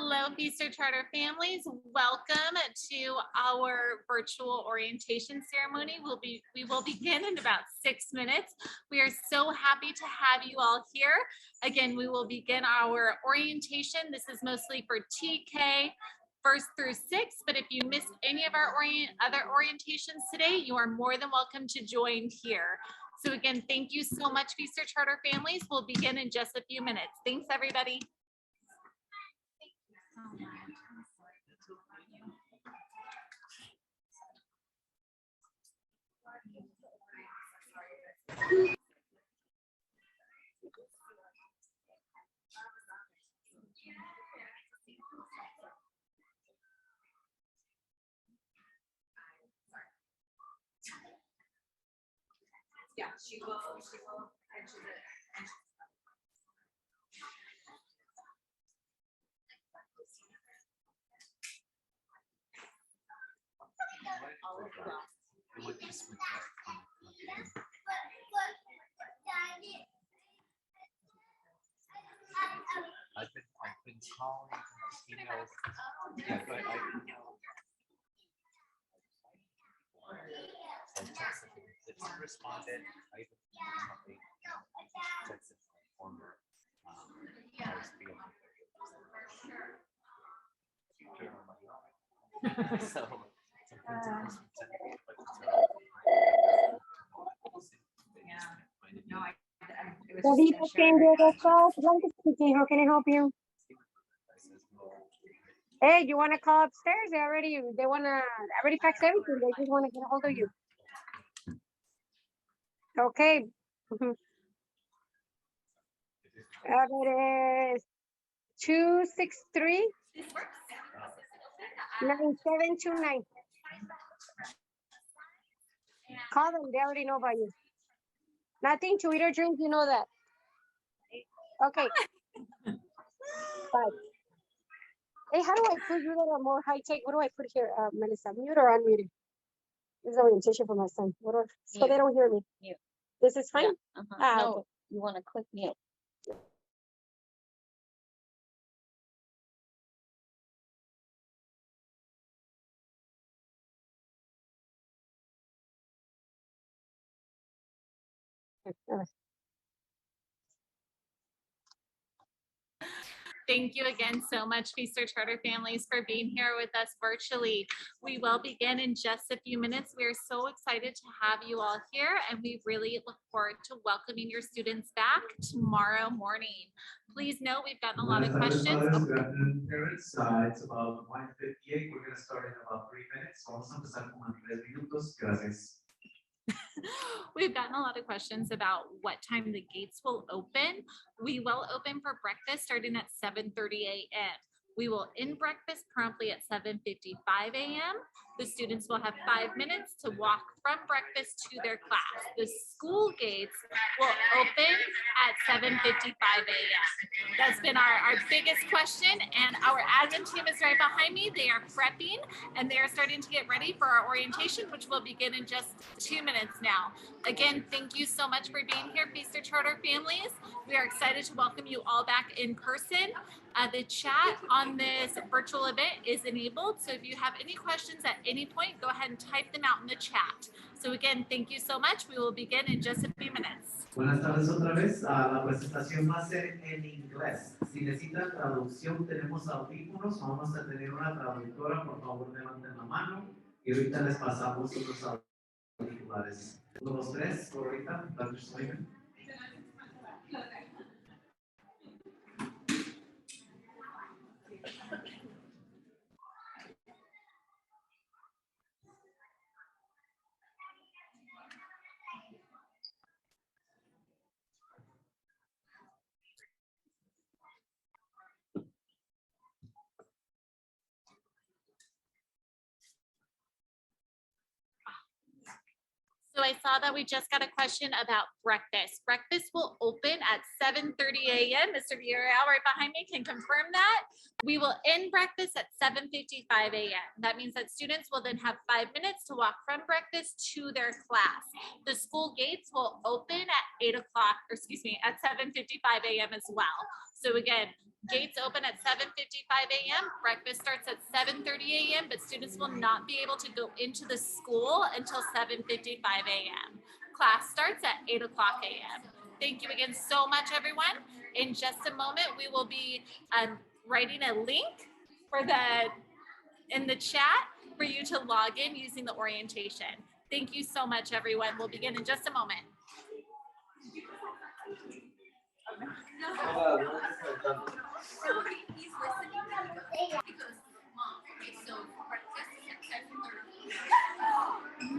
Hello, Feaster Charter families. Welcome to our virtual orientation ceremony. We will begin in about 6 minutes. We are so happy to have you all here. Again, we will begin our orientation. This is mostly for TK, 1st through 6th, but if you missed any of our other orientations today, you are more than welcome to join here. So again, thank you so much, Feaster Charter families. We'll begin in just a few minutes. Thanks, everybody. Yeah, she will enter the I've been calling emails. Yeah, go ahead. I texted him. It's responded. I even texted my former so no, How can I help you? Hey, you want to call upstairs? They already faxed everything. They just want to get a hold of you. Okay. It is 263 9729. Call them. They already know about you. Nothing to eat or drink. You know that. Okay. Bye. Hey, how do I put you that are more high tech? What do I put here, Melissa? Mute or unmuted? This is orientation for my son. So they don't hear me. Mute. This is fine. Yeah, no, Okay. you want to click mute. Thank you again so much, Feaster Charter families, for being here with us virtually. We will begin in just a few minutes. We are so excited to have you all here, and we really look forward to welcoming your students back tomorrow morning. Please know we've gotten a lot of questions. Parents, it's about 1:58. We're going to start in about 3 minutes. Vamos a empezar como en 3 minutos. Gracias. We've gotten a lot of questions about what time the gates will open. We will open for breakfast starting at 7:30 a.m. We will end breakfast promptly at 7:55 a.m. The students will have 5 minutes to walk from breakfast to their class. The school gates will open at 7:55 a.m. That's been our biggest question, and our admin team is right behind me. They are prepping, and they are starting to get ready for our orientation, which will begin in just 2 minutes now. Again, thank you so much for being here, Feaster Charter families. We are excited to welcome you all back in person. The chat on this virtual event is enabled, so if you have any questions at any point, go ahead and type them out in the chat. So again, thank you so much. We will begin in just a few minutes. Buenas tardes otra vez. La presentación va a ser en inglés. Si necesitan traducción, tenemos audífonos. Vamos a tener una traductora. Por favor, levanten la mano. Y ahorita les pasamos unos auriculares. 1, 2, 3. Por ahorita, Dr. Slayman. So I saw that we just got a question about breakfast. Breakfast will open at 7:30 a.m. Mr. Villarreal right behind me can confirm that. We will end breakfast at 7:55 a.m. That means that students will then have 5 minutes to walk from breakfast to their class. The school gates will open at 8 o'clock, or excuse me, at 7:55 a.m. as well. So again, Gates open at 7:55 a.m. Breakfast starts at 7:30 a.m., but students will not be able to go into the school until 7:55 a.m. Class starts at 8 o'clock a.m. Thank you again so much, everyone. In just a moment, we will be writing a link for in the chat for you to log in using the orientation. Thank you so much, everyone. We'll begin in just a moment. He's listening because mom, okay, so breakfast is at 7:30.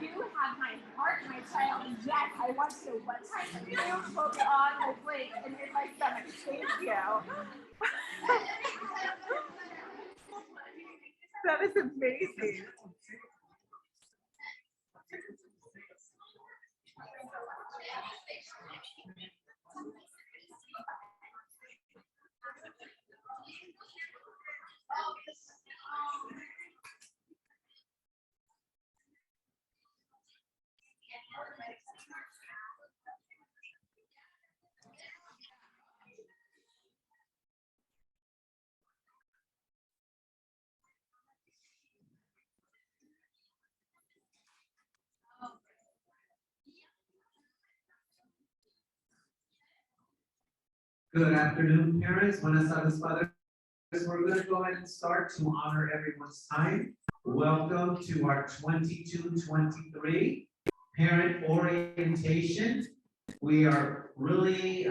You have my heart, my child. Yes, I want to. What time are you? Focus on my plate and in my stomach. Thank you. That is amazing. Good afternoon, parents. Buenas tardes, padres. We're going to go ahead and start to honor everyone's time. Welcome to our 22-23 parent orientation. We are really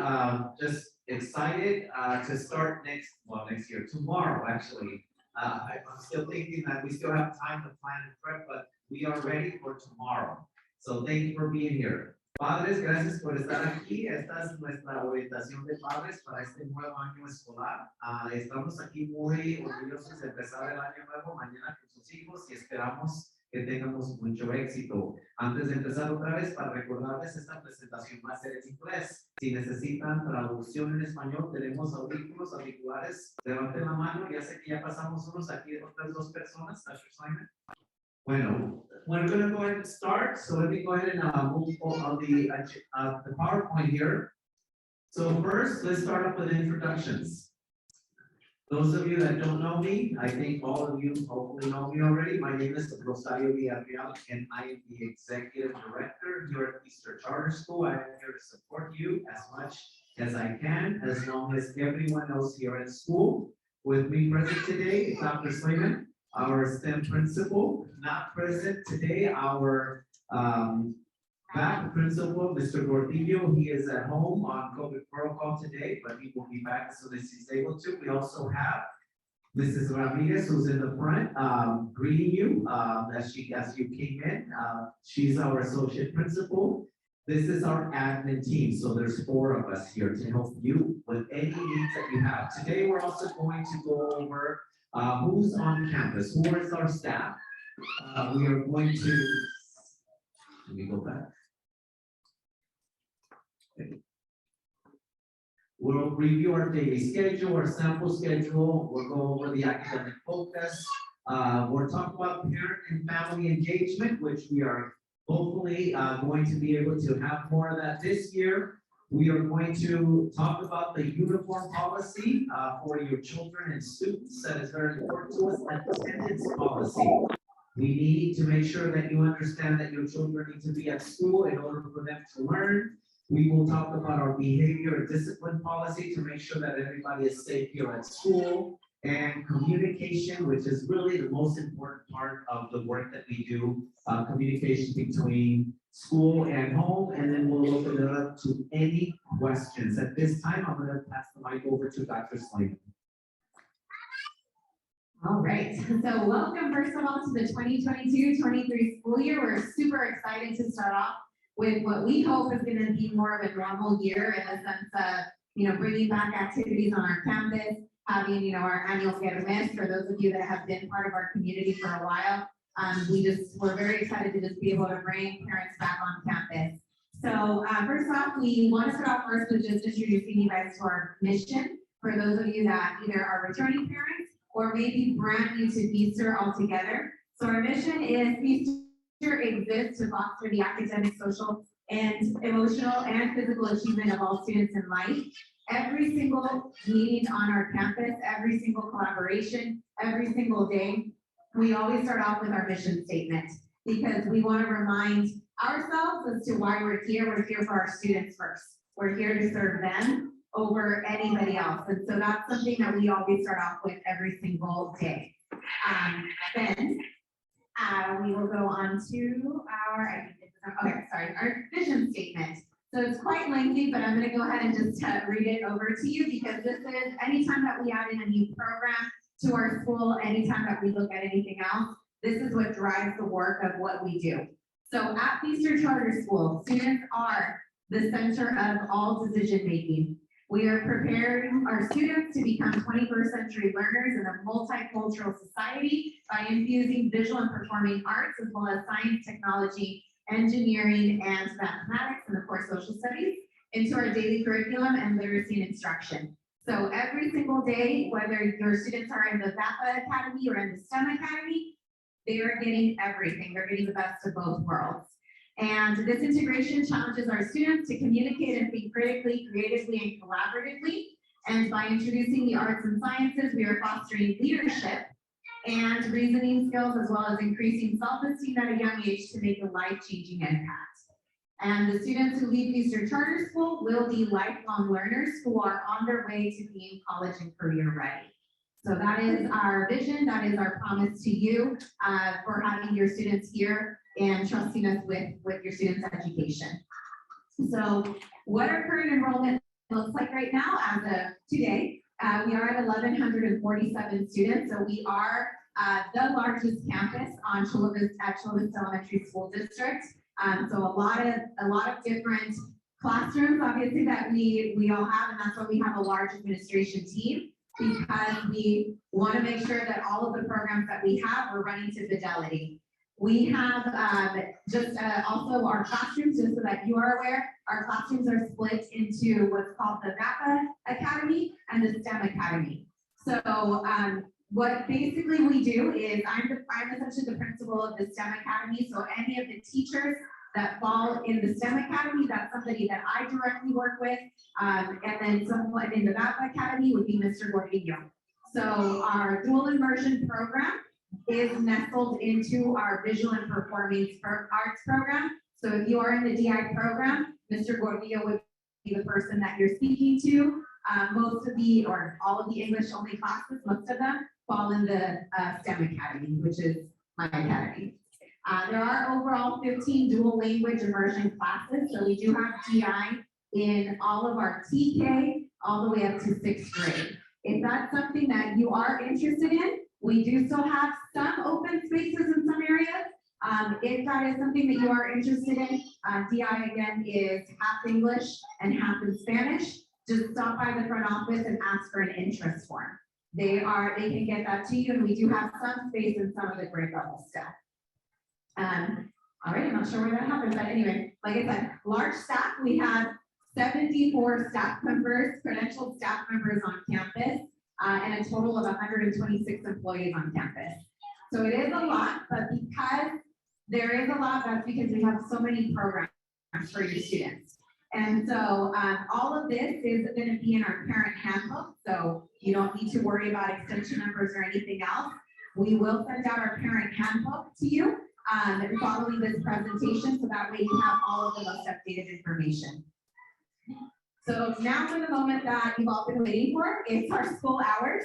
just excited to start next year, tomorrow actually. I'm still thinking that we still have time to plan and prep, but we are ready for tomorrow. So thank you for being here. Padres, gracias por estar aquí. Esta es nuestra orientación de padres para este nuevo año escolar. Estamos aquí muy orgullosos de empezar el año nuevo mañana con sus hijos y esperamos que tengamos mucho éxito. Antes de empezar otra vez, para recordarles, esta presentación va a ser en inglés. Si necesitan traducción en español, tenemos audífonos, auriculares. Levanten la mano, ya sé que ya pasamos unos aquí de otras dos personas. Simon. Bueno, we're going to go ahead and start. So let me go ahead and move on the PowerPoint here. So first, let's start off with introductions. Those of you that don't know me, I think all of you hopefully know me already. My name is Rosario Villarreal, and I am the Executive Director here at Easter Charter School. I am here to support you as much as I can, as long as everyone else here at school. With me present today is Dr. Slayman, our STEM principal. Not present today, our back principal, Mr. Gordillo. He is at home on COVID protocol today, but he will be back as soon as he's able to. We also have Mrs. Ramirez, who's in the front, greeting you as you came in. She's our associate principal. This is our admin team, so there's 4 of us here to help you with any needs that you have. Today, we're also going to go over who's on campus, who is our staff. We are going to, let me go back. Okay. We'll review our daily schedule, our sample schedule. We'll go over the academic focus. We'll talk about parent and family engagement, which we are hopefully going to be able to have more of that this year. We are going to talk about the uniform policy for your children and students. That is very important to us. Attendance policy. We need to make sure that you understand that your children need to be at school in order for them to learn. We will talk about our behavior and discipline policy to make sure that everybody is safe here at school. And communication, which is really the most important part of the work that we do, communication between school and home, and then we'll open it up to any questions. At this time, I'm going to pass the mic over to Dr. Slayman. All right, so welcome first of all to the 2022-23 school year. We're super excited to start off with what we hope is going to be more of a normal year in the sense of, bringing back activities on our campus, having, our annual kermés for those of you that have been part of our community for a while. We're very excited to just be able to bring parents back on campus. So first off, we want to start off first with just introducing you guys to our mission for those of you that either are returning parents or maybe brand new to Feaster altogether. So our mission is Feaster exists to foster the academic, social, and emotional and physical achievement of all students in life. every single meeting on our campus, every single collaboration, every single day, we always start off with our mission statement because we want to remind ourselves as to why we're here. We're here for our students first. We're here to serve them over anybody else. And so that's something that we always start off with every single day. Then we will go on to our, our vision statement. So it's quite lengthy, but I'm going to go ahead and just read it over to you because this is anytime that we add in a new program to our school, anytime that we look at anything else, this is what drives the work of what we do. So at Feaster Charter School, students are the center of all decision making. We are preparing our students to become 21st century learners in a multicultural society by infusing visual and performing arts as well as science, technology, engineering, and mathematics, and of course social studies into our daily curriculum and literacy and instruction. So every single day, whether your students are in the VAPA Academy or in the STEM Academy, they are getting everything. They're getting the best of both worlds. And this integration challenges our students to communicate and think critically, creatively, and collaboratively. And by introducing the arts and sciences, we are fostering leadership and reasoning skills, as well as increasing self-esteem at a young age to make a life-changing impact. And the students who leave Feaster Charter School will be lifelong learners who are on their way to being college and career ready. So that is our vision, that is our promise to you for having your students here and trusting us with your students' education. So what our current enrollment looks like right now as of today, we are at 1,147 students. So we are the largest campus on Chula Vista Elementary School District. So a lot of different classrooms, obviously, that we all have, and that's why we have a large administration team, because we want to make sure that all of the programs that we have are running to fidelity. We have also our classrooms, just so that you are aware, our classrooms are split into what's called the VAPA Academy and the STEM Academy. So what basically we do is I'm essentially the principal of the STEM Academy. So any of the teachers that fall in the STEM Academy, that's somebody that I directly work with. And then someone in the VAPA Academy would be Mr. Gordillo. So our dual immersion program is nestled into our visual and performing arts program. So if you are in the DI program, Mr. Gordillo would be the person that you're speaking to. Most of the, or all of the English only classes, most of them fall in the STEM Academy, which is my academy. There are overall 15 dual language immersion classes. So we do have DI in all of our TK all the way up to 6th grade. If that's something that you are interested in, we do still have some open spaces in some areas. If that is something that you are interested in, DI again is half English and half in Spanish. Just stop by the front office and ask for an interest form. They can get that to you, and we do have some space in some of the grade level stuff. All right, I'm not sure where that happened, but anyway, like I said, large staff, we have 74 staff members, credentialed staff members on campus, and a total of 126 employees on campus. So it is a lot, but because there is a lot, that's because we have so many programs for your students. And so all of this is going to be in our parent handbook, so you don't need to worry about extension numbers or anything else. We will send out our parent handbook to you following this presentation, so that way you have all of the most updated information. So now for the moment that you've all been waiting for, it's our school hours.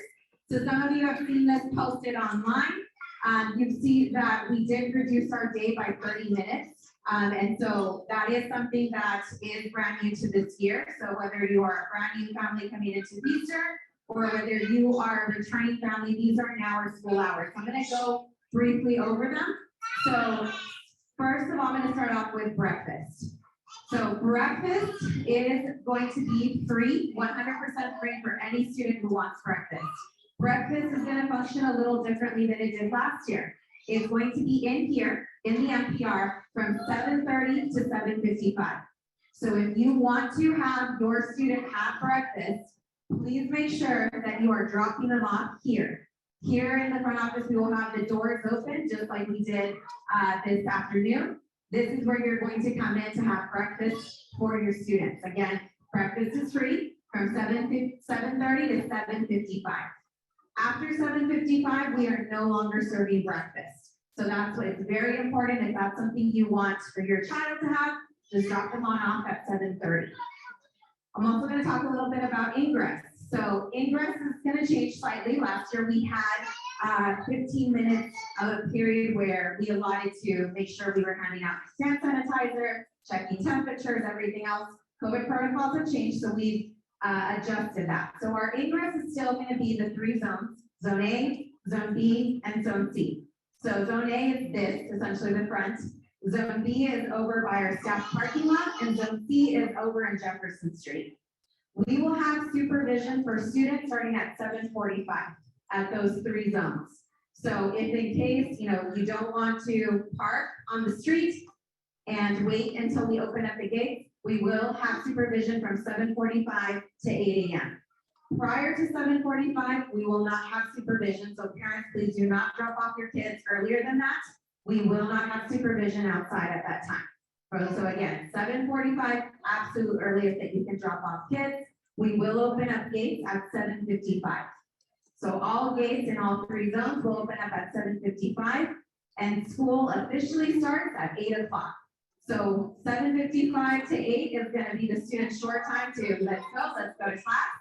So some of you have seen this posted online. You see that we did reduce our day by 30 minutes. And so that is something that is brand new to this year. So whether you are a brand new family coming into Feaster, or whether you are a returning family, these are now our school hours. I'm going to go briefly over them. So first of all, I'm going to start off with breakfast. So breakfast is going to be free, 100% free for any student who wants breakfast. Breakfast is going to function a little differently than it did last year. It's going to be in here in the MPR from 7:30 to 7:55. So if you want to have your student have breakfast, please make sure that you are dropping them off here. Here in the front office, we will have the doors open just like we did this afternoon. This is where you're going to come in to have breakfast for your students. Again, breakfast is free. from 7:30 to 7:55. After 7:55, we are no longer serving breakfast. So that's what it's very important. If that's something you want for your child to have, just drop them on off at 7:30. I'm also going to talk a little bit about Ingress. So Ingress is going to change slightly. Last year we had 15 minutes of a period where we allotted to make sure we were handing out hand sanitizer, checking temperatures, everything else. COVID protocols have changed, so we've adjusted that. So our Ingress is still going to be the 3 zones: Zone A, Zone B, and Zone C. So Zone A is this, essentially the front. Zone B is over by our staff parking lot, and Zone C is over in Jefferson Street. We will have supervision for students starting at 7:45 at those 3 zones. So if in case, you don't want to park on the street and wait until we open up the gates, we will have supervision from 7:45 to 8 a.m. Prior to 7:45, we will not have supervision, so parents, please do not drop off your kids earlier than that. We will not have supervision outside at that time. So again, 7:45, absolute earliest that you can drop off kids. We will open up gates at 7:55. So all gates in all 3 zones will open up at 7:55, and school officially starts at 8 o'clock. So 7:55 to 8 is going to be the student's short time to let's go to class,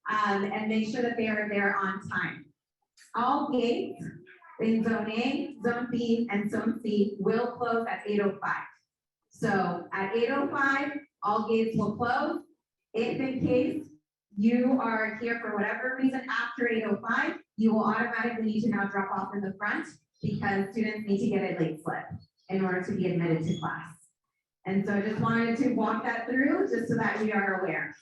and make sure that they are there on time. All gates in Zone A, Zone B, and Zone C will close at 8:05. So at 8:05, all gates will close. If in case you are here for whatever reason after 8:05, you will automatically need to now drop off in the front because students need to get a late slip in order to be admitted to class. And so I just wanted to walk that through just so that we are aware.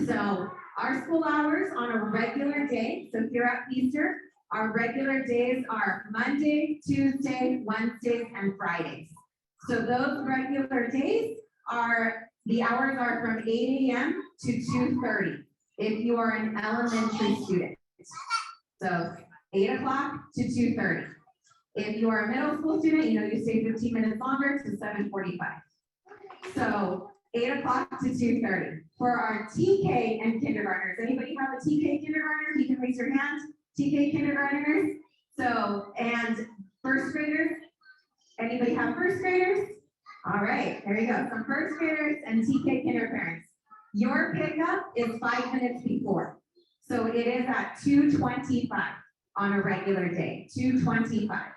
So our school hours on a regular day, so here at Feaster, our regular days are Monday, Tuesday, Wednesdays, and Fridays. So those regular days the hours are from 8 a.m. to 2:30 if you are an elementary student. So 8 o'clock to 2:30. If you are a middle school student, you stay 15 minutes longer to 7:45. So 8 o'clock to 2:30. For our TK and kindergartners, anybody have a TK kindergartner? You can raise your hand. TK kindergartners. So, and first graders. Anybody have first graders? All right, there you go. Some first graders and TK kinder parents. Your pickup is 5 minutes before. So it is at 2:25 on a regular day, 2:25.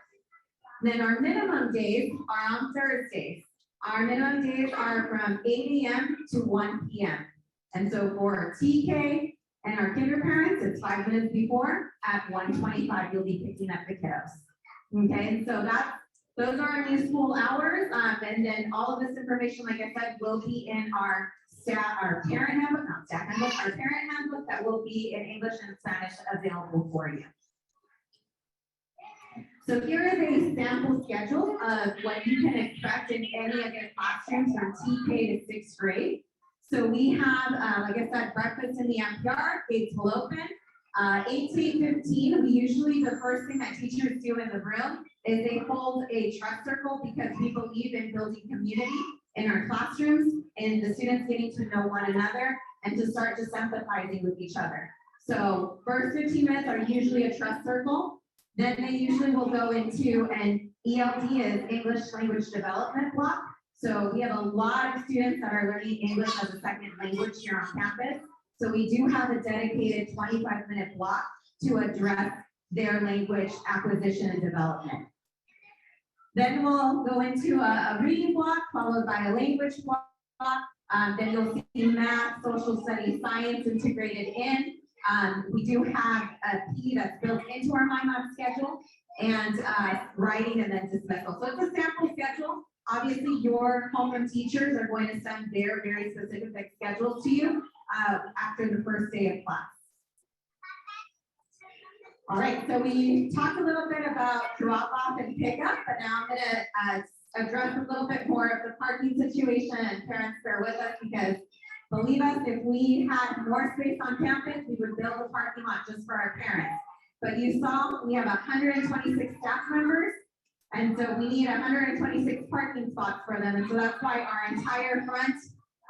Then our minimum days are on Thursdays. Our minimum days are from 8 a.m. to 1 p.m. And so for our TK and our kinder parents, it's 5 minutes before. At 1:25, you'll be picking up the kiddos. Okay, and so those are our new school hours. And then all of this information, like I said, will be in our parent handbook, not staff handbook, our parent handbook that will be in English and Spanish available for you. So here is a sample schedule of what you can expect in any of your classrooms from TK to 6th grade. So we have, like I said, breakfast in the MPR, gates will open. 8 to 8:15, the first thing that teachers do in the room is they hold a trust circle because we believe in building community in our classrooms and the students getting to know one another and to start just empathizing with each other. So first 15 minutes are usually a trust circle. Then they usually will go into an ELD, is English Language Development block. So we have a lot of students that are learning English as a second language here on campus. So we do have a dedicated 25-minute block to address their language acquisition and development. Then we'll go into a reading block followed by a language block. Then you'll see math, social studies, science integrated in. We do have a P that's built into our MyMath schedule and writing and then dismissal. So it's a sample schedule. Obviously, your homeroom teachers are going to send their very specific schedules to you after the first day of class. All right, so we talked a little bit about drop off and pickup, but now I'm going to address a little bit more of the parking situation, and parents bear with us because believe us, if we had more space on campus, we would build a parking lot just for our parents. But you saw we have 126 staff members, and so we need 126 parking spots for them. And so that's why our entire front,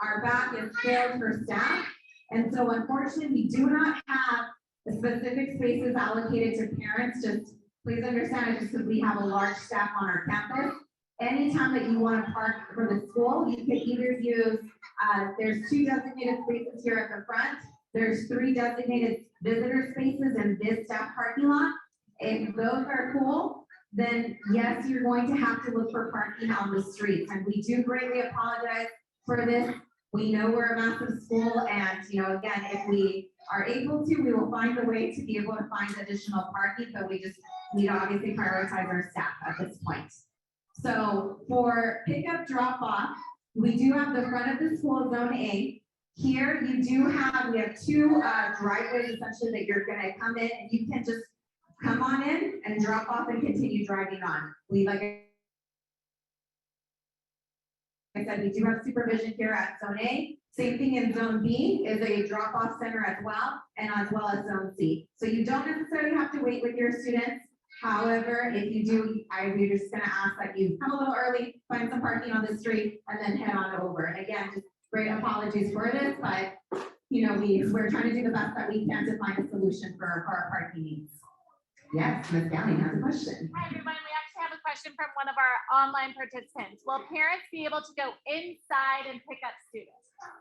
our back is filled for staff. And so unfortunately, we do not have the specific spaces allocated to parents. Just please understand, just because we have a large staff on our campus. Anytime that you want to park for the school, you can either use, there's 2 designated spaces here at the front. There's 3 designated visitor spaces in this staff parking lot. If those are cool, then yes, you're going to have to look for parking on the streets. And we do greatly apologize for this. We know we're a massive school, and again, if we are able to, we will find a way to be able to find additional parking, but we just need to obviously prioritize our staff at this point. So for pickup drop off, we do have the front of the school, zone A. Here we have 2 driveways essentially that you're gonna come in, and you can just come on in and drop off and continue driving on. Like I said, we do have supervision here at zone A. Same thing in zone B is a drop-off center as well as zone C. So you don't necessarily have to wait with your students. However, if you do, we're just gonna ask that you come a little early, find some parking on the street, and then head on over. And again, just great apologies for this, but we're trying to do the best that we can to find a solution for our parking needs. Yes, Ms. Downey has a question. Hi, everyone. We actually have a question from one of our online participants. Will parents be able to go inside and pick up students?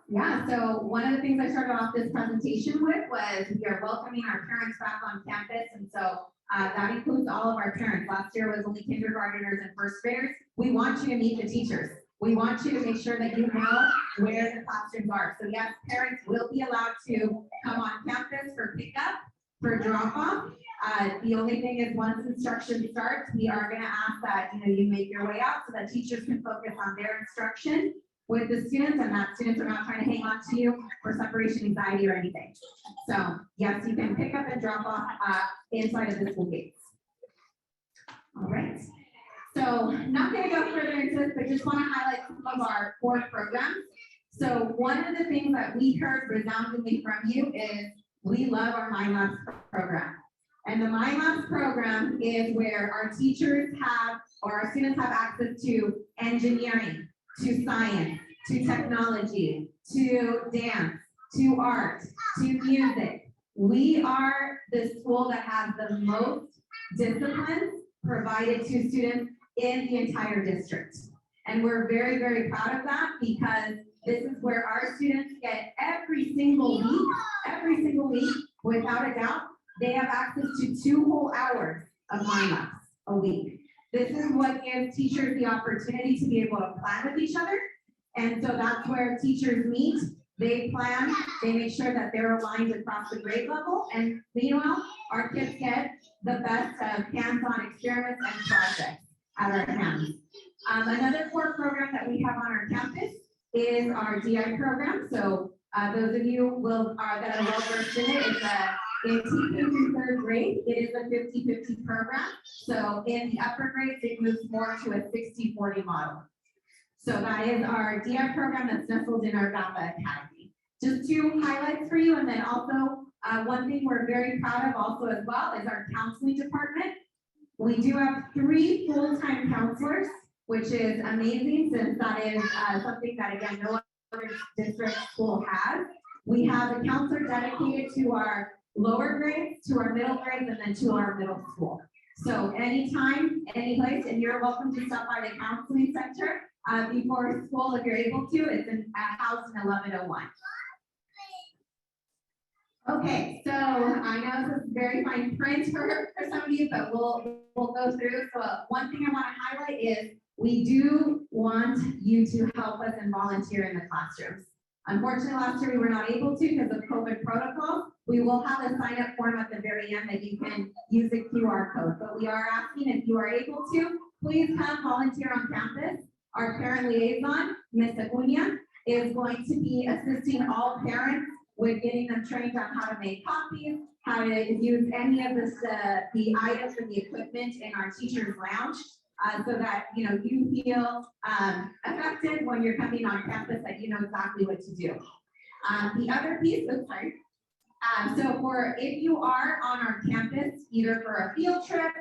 Yeah, so one of the things I started off this presentation with was we are welcoming our parents back on campus. And so that includes all of our parents. Last year was only kindergartners and first graders. We want you to meet the teachers. We want you to make sure that you know where the classrooms are. So yes, parents will be allowed to come on campus for pickup, for drop off. The only thing is once instruction starts, we are going to ask that you make your way out so that teachers can focus on their instruction with the students, and that students are not trying to hang on to you for separation anxiety or anything. So yes, you can pick up and drop off inside of the school gates. All right. So not going to go further into this, but just want to highlight some of our core programs. So one of the things that we heard resoundingly from you is we love our Mind Labs program. And the Mind Labs program is where our teachers have, or our students have access to engineering, to science, to technology, to dance, to art, to music. We are the school that has the most disciplines provided to students in the entire district. And we're very, very proud of that because this is where our students get every single week, without a doubt, they have access to 2 whole hours of Mind Labs a week. This is what gives teachers the opportunity to be able to plan with each other. And so that's where teachers meet, they plan, they make sure that they're aligned across the grade level. And meanwhile, our kids get the best of hands-on experiments and projects at our hands. Another core program that we have on our campus is our DI program. So those of you that are well versed in it, it's in teaching through 3rd grade, it is a 50-50 program. So in the upper grades, it moves more to a 60-40 model. So that is our DI program that's nestled in our GAPA Academy. Just 2 highlights for you, and then also one thing we're very proud of also as well is our counseling department. We do have 3 full-time counselors, which is amazing since that is something that, again, no other district school has. We have a counselor dedicated to our lower grades, to our middle grades, and then to our middle school. So anytime, any place, and you're welcome to stop by the counseling center before school if you're able to. It's housed in 1101. Okay, so I know this is very fine print for some of you, but we'll go through. So one thing I want to highlight is we do want you to help us and volunteer in the classrooms. Unfortunately, last year we were not able to because of COVID protocol. We will have a sign-up form at the very end that you can use the QR code, but we are asking if you are able to, please come volunteer on campus. Our parent liaison, Ms. Acuña, is going to be assisting all parents with getting them trained on how to make copies, how to use any of the items and the equipment in our teacher's lounge. So that you feel effective when you're coming on campus, that you know exactly what to do. The other piece, so if you are on our campus, either for a field trip,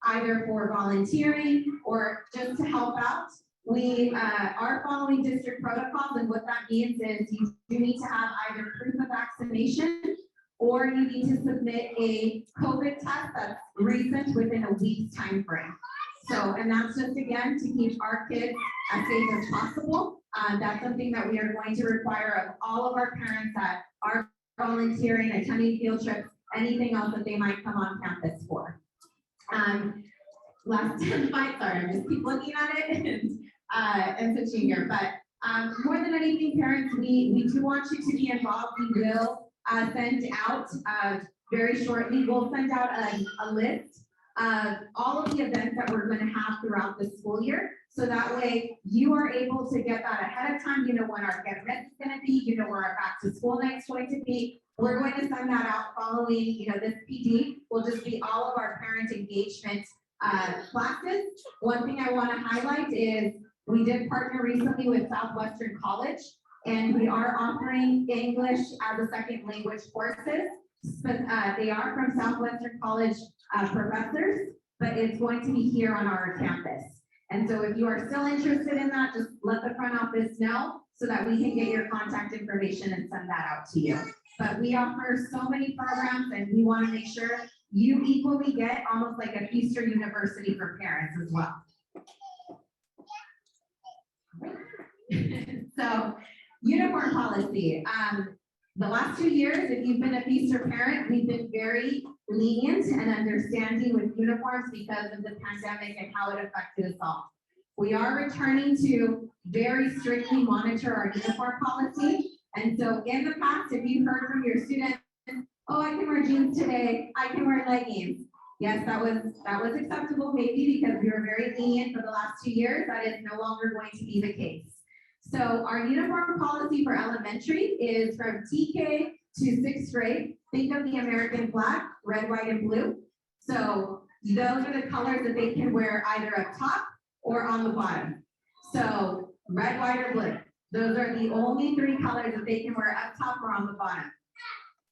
either for volunteering or just to help out, we are following district protocols, and what that means is you do need to have either proof of vaccination or you need to submit a COVID test that's recent within a week's time frame. So, and that's just again to keep our kids as safe as possible. That's something that we are going to require of all of our parents that are volunteering, attending field trips, anything else that they might come on campus for. Last slide, sorry, I just keep looking at it and switching here. But more than anything, parents, we do want you to be involved. We will send out very shortly, we'll send out a list of all of the events that we're going to have throughout the school year. So that way you are able to get that ahead of time. You know when our Get Ready is going to be, you know where our back to school night is going to be. We're going to send that out following, you know, this PD will just be all of our parent engagement classes. One thing I want to highlight is we did partner recently with Southwestern College, and we are offering English as a second language courses. But they are from Southwestern College professors, but it's going to be here on our campus. And so if you are still interested in that, just let the front office know so that we can get your contact information and send that out to you. But we offer so many programs, and we want to make sure you equally get almost like a Feaster University for parents as well. So, uniform policy. The last 2 years, if you've been a Feaster parent, we've been very lenient and understanding with uniforms because of the pandemic and how it affected us all. We are returning to very strictly monitor our uniform policy. And so in the past, if you've heard from your students, oh, I can wear jeans today, I can wear leggings. Yes, that was acceptable maybe because we were very lenient for the last 2 years. That is no longer going to be the case. So our uniform policy for elementary is from TK to 6th grade. Think of the American flag, red, white, and blue. So those are the colors that they can wear either up top or on the bottom. So red, white, or blue. Those are the only 3 colors that they can wear up top or on the bottom.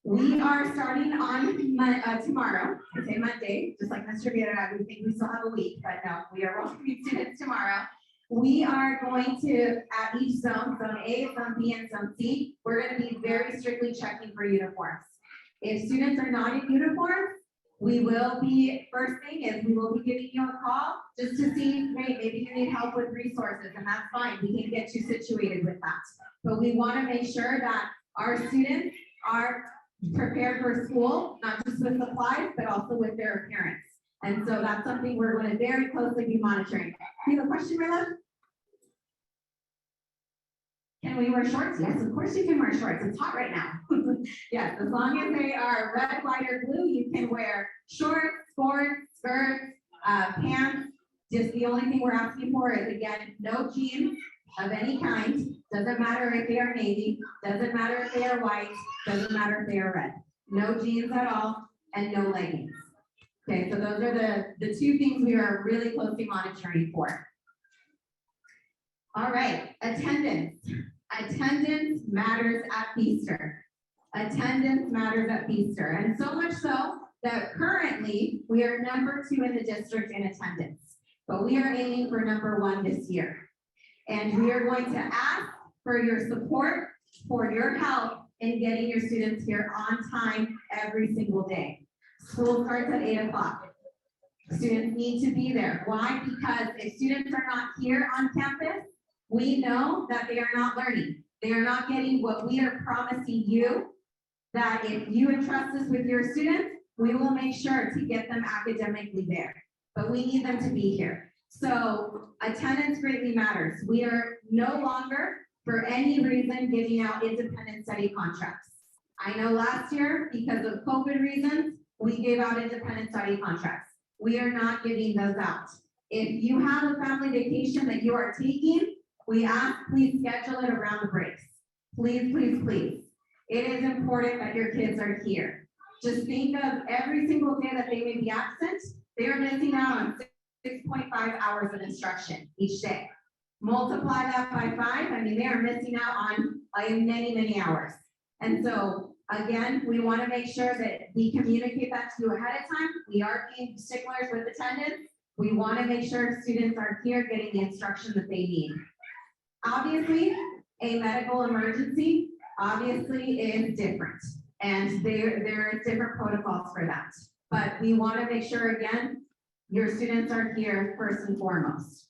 We are starting on tomorrow, I say Monday, just like Mr. Vieira, we think we still have a week, but no, we are welcoming students tomorrow. We are going to, at each zone, zone A, zone B, and zone C, we're going to be very strictly checking for uniforms. If students are not in uniform, we will be, first thing is we will be giving you a call just to see, hey, maybe you need help with resources, and that's fine. We can get you situated with that. But we want to make sure that our students are prepared for school, not just with supplies, but also with their appearance. And so that's something we're going to very closely be monitoring. You have a question, Rilla? Can we wear shorts? Yes, of course you can wear shorts. It's hot right now. Yes, as long as they are red, white, or blue, you can wear shorts, skirts, pants. Just the only thing we're asking for is, again, no jeans of any kind. Doesn't matter if they are navy, doesn't matter if they are white, doesn't matter if they are red. No jeans at all, and no leggings. Okay, so those are the 2 things we are really closely monitoring for. All right, attendance. Attendance matters at Feaster. Attendance matters at Feaster, and so much so that currently we are number 2 in the district in attendance, but we are aiming for number 1 this year. And we are going to ask for your support, for your help in getting your students here on time every single day. School starts at 8 o'clock. Students need to be there. Why? Because if students are not here on campus, we know that they are not learning. They are not getting what we are promising you, that if you entrust us with your students, we will make sure to get them academically there. But we need them to be here. So attendance greatly matters. We are no longer, for any reason, giving out independent study contracts. I know last year, because of COVID reasons, we gave out independent study contracts. We are not giving those out. If you have a family vacation that you are taking, we ask, please schedule it around the breaks. Please, please, please. It is important that your kids are here. Just think of every single day that they may be absent, they are missing out on 6.5 hours of instruction each day. Multiply that by 5, I mean, they are missing out on many, many hours. And so, again, we want to make sure that we communicate that to you ahead of time. We are being sticklers with attendance. We want to make sure students are here getting the instruction that they need. Obviously, a medical emergency obviously is different, and there is different protocols for that. But we want to make sure, again, your students are here first and foremost.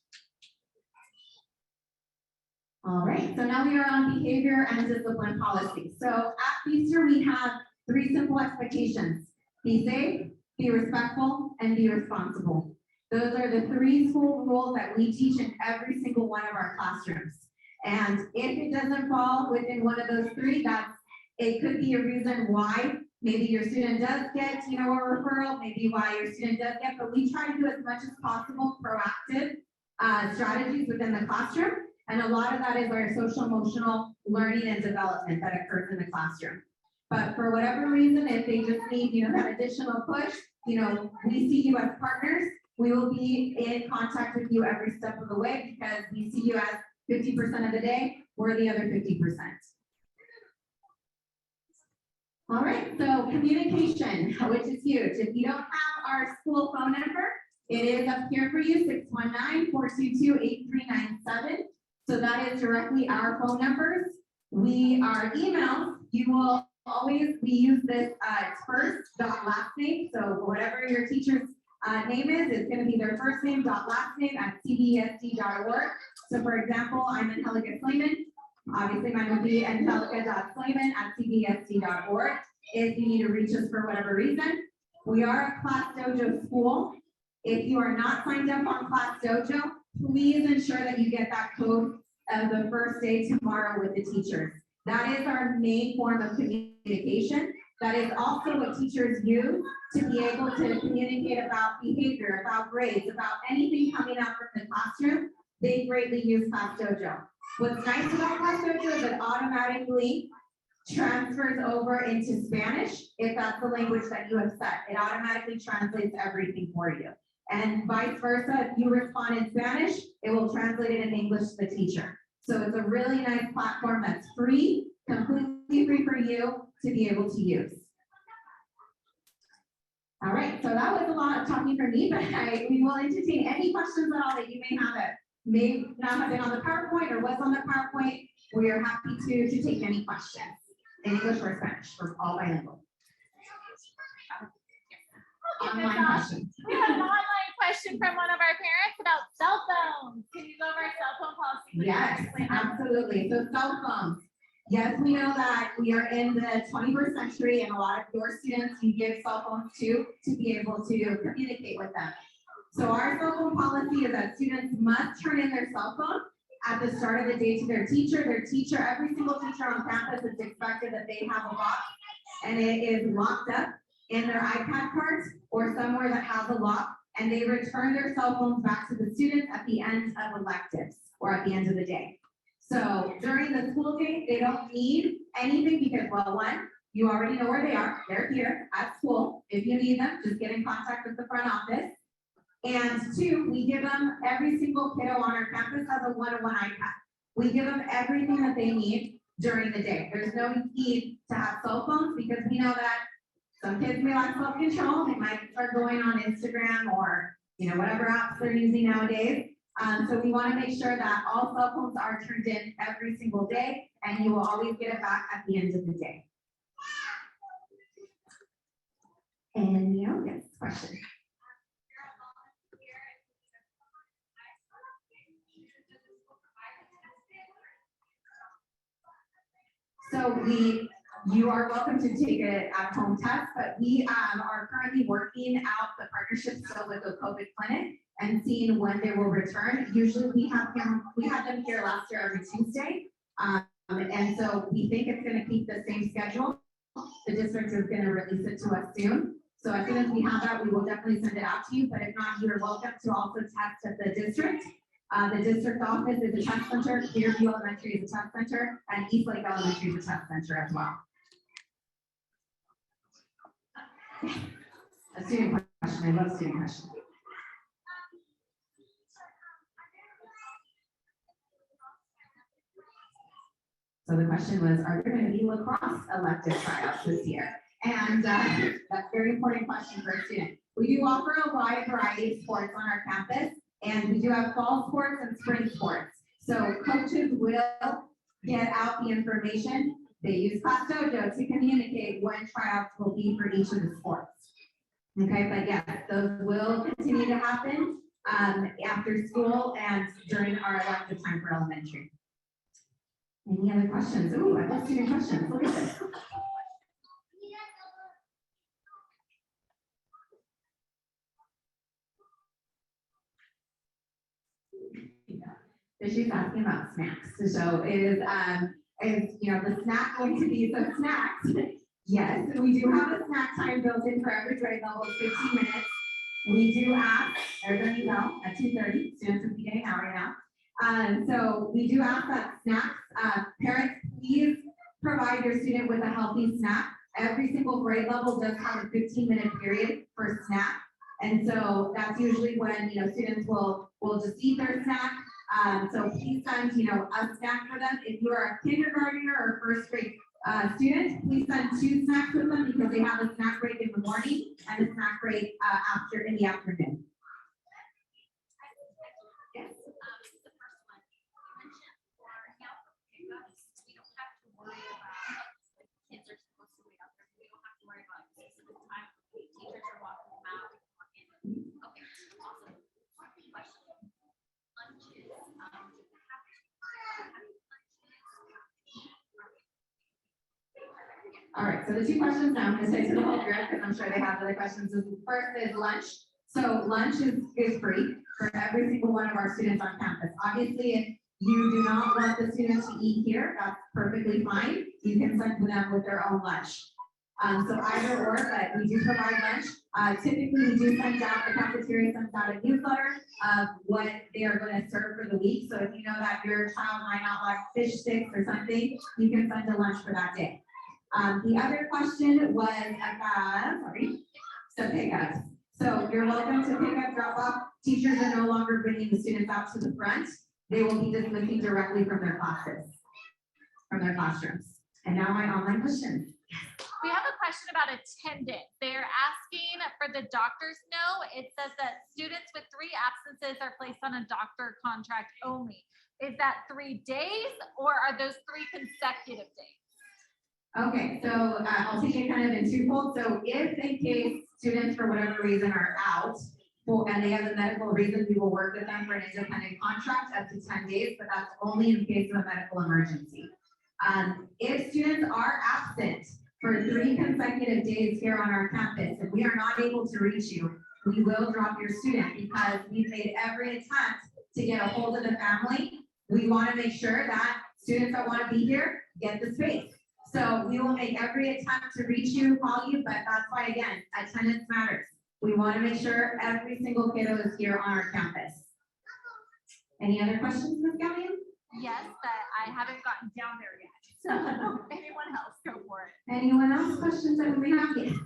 All right, so now we are on behavior and discipline policy. So at Feaster, we have 3 simple expectations: be safe, be respectful, and be responsible. Those are the 3 school rules that we teach in every single one of our classrooms. And if it doesn't fall within one of those 3, it could be a reason why maybe your student does get, a referral, maybe why your student does get, but we try to do as much as possible proactive strategies within the classroom. And a lot of that is our social emotional learning and development that occurs in the classroom. But for whatever reason, if they just need, that additional push, we see you as partners. We will be in contact with you every step of the way because we see you as 50% of the day, we're the other 50%. All right, so communication, which is huge. If you don't have our school phone number, it is up here for you, 619-422-8397. So that is directly our phone numbers. Our emails, you will always, we use this first dot last name. So whatever your teacher's name is, it's going to be their first name dot last name at cbesd.org. So for example, I'm Angelica Slayman. Obviously mine would be angelica.slayman@cbsd.org. If you need to reach us for whatever reason. We are a Class Dojo school. If you are not signed up on Class Dojo, please ensure that you get that code the first day tomorrow with the teachers. That is our main form of communication. That is also what teachers use to be able to communicate about behavior, about grades, about anything coming out from the classroom. They greatly use Class Dojo. What's nice about Class Dojo is it automatically transfers over into Spanish if that's the language that you have set. It automatically translates everything for you. And vice versa, if you respond in Spanish, it will translate it in English to the teacher. So it's a really nice platform that's free, completely free for you to be able to use. All right, so that was a lot of talking for me, but we will entertain any questions at all that you may have that may not have been on the PowerPoint or was on the PowerPoint. We are happy to take any questions in English or Spanish. We're all bilingual. Online questions. We have an online question from one of our parents about cell phones. Can you go over our cell phone policy? Yes, absolutely. So cell phones. Yes, we know that we are in the 21st century and a lot of your students you give cell phones to be able to communicate with them. So our cell phone policy is that students must turn in their cell phone at the start of the day to their teacher. Every single teacher on campus is expected that they have a box and it is locked up in their iPad cards or somewhere that has a lock, and they return their cell phones back to the students at the end of electives or at the end of the day. So during the school day, they don't need anything because, well, one, you already know where they are. They're here at school. If you need them, just get in contact with the front office. And 2, we give them, every single kiddo on our campus has a one-on-one iPad. We give them everything that they need during the day. There's no need to have cell phones because we know that some kids may lack self-control. They might start going on Instagram or, whatever apps they're using nowadays. So we want to make sure that all cell phones are turned in every single day, and you will always get it back at the end of the day. And yes, question. So you are welcome to take an at-home test, but we are currently working out the partnership still with the COVID clinic and seeing when they will return. Usually we have them here last year every Tuesday. And so we think it's going to keep the same schedule. The district is going to release it to us soon. So as soon as we have that, we will definitely send it out to you. But if not, you are welcome to also test at the district. The district office is a test center, Clearview Elementary is a test center, and Eastlake Elementary is a test center as well. A student question, I love student questions. So the question was, are there going to be lacrosse elective tryouts this year? And that's a very important question for a student. We do offer a wide variety of sports on our campus, and we do have fall sports and spring sports. So coaches will get out the information. They use Class Dojo to communicate when tryouts will be for each of the sports. Okay, but yes, those will continue to happen after school and during our elective time for elementary. Any other questions? Ooh, I love student questions. Look at this. She's asking about snacks. So is you know, the snack going to be some snacks? Yes, we do have a snack time built in for every grade level, 15 minutes. We do ask, there's an email at 2:30, students will be getting out right now. So we do ask that snacks, parents, please provide your student with a healthy snack. Every single grade level does have a 15-minute period for snack. And so that's usually when, you know, students will just eat their snack. So please send, you know, a snack for them. If you are a kindergartner or first grade student, please send 2 snacks with them because they have a snack break in the morning and a snack break in the afternoon. Yes. The first one, you mentioned for help pickups, we don't have to worry about the kids are supposed to wait out there. We don't have to worry about a specific time. Teachers are walking them out. Okay, awesome. Question. Lunches. All right, so the 2 questions now, I'm going to say to the whole group because I'm sure they have other questions. The first is lunch. So lunch is free for every single one of our students on campus. Obviously, if you do not want the students to eat here, that's perfectly fine. You can send them with their own lunch. So either or, but we do provide lunch. Typically, we do send out, the cafeteria sends out a newsletter of what they are going to serve for the week. So if you know that your child might not like fish sticks or something, you can send a lunch for that day. The other question was about, so pickups. So you're welcome to pick up, drop off. Teachers are no longer bringing the students out to the front. They will be dismissing directly from their classes, from their classrooms. And now my online question. We have a question about attendance. They're asking for the doctor's note. It says that students with 3 absences are placed on a doctor contract only. Is that 3 days or are those 3 consecutive days? Okay, so I'll take it kind of in twofold. So if in case students for whatever reason are out, and they have a medical reason, we will work with them for an independent contract up to 10 days, but that's only in case of a medical emergency. If students are absent for 3 consecutive days here on our campus, and we are not able to reach you, we will drop your student because we've made every attempt to get a hold of the family. We want to make sure that students that want to be here get the space. So we will make every attempt to reach you, call you, but that's why, again, attendance matters. We want to make sure every single kiddo is here on our campus. Any other questions, Ms. Gallion? Yes, but I haven't gotten down there yet. So anyone else, go for it. Anyone else? Questions that we may have? Yes.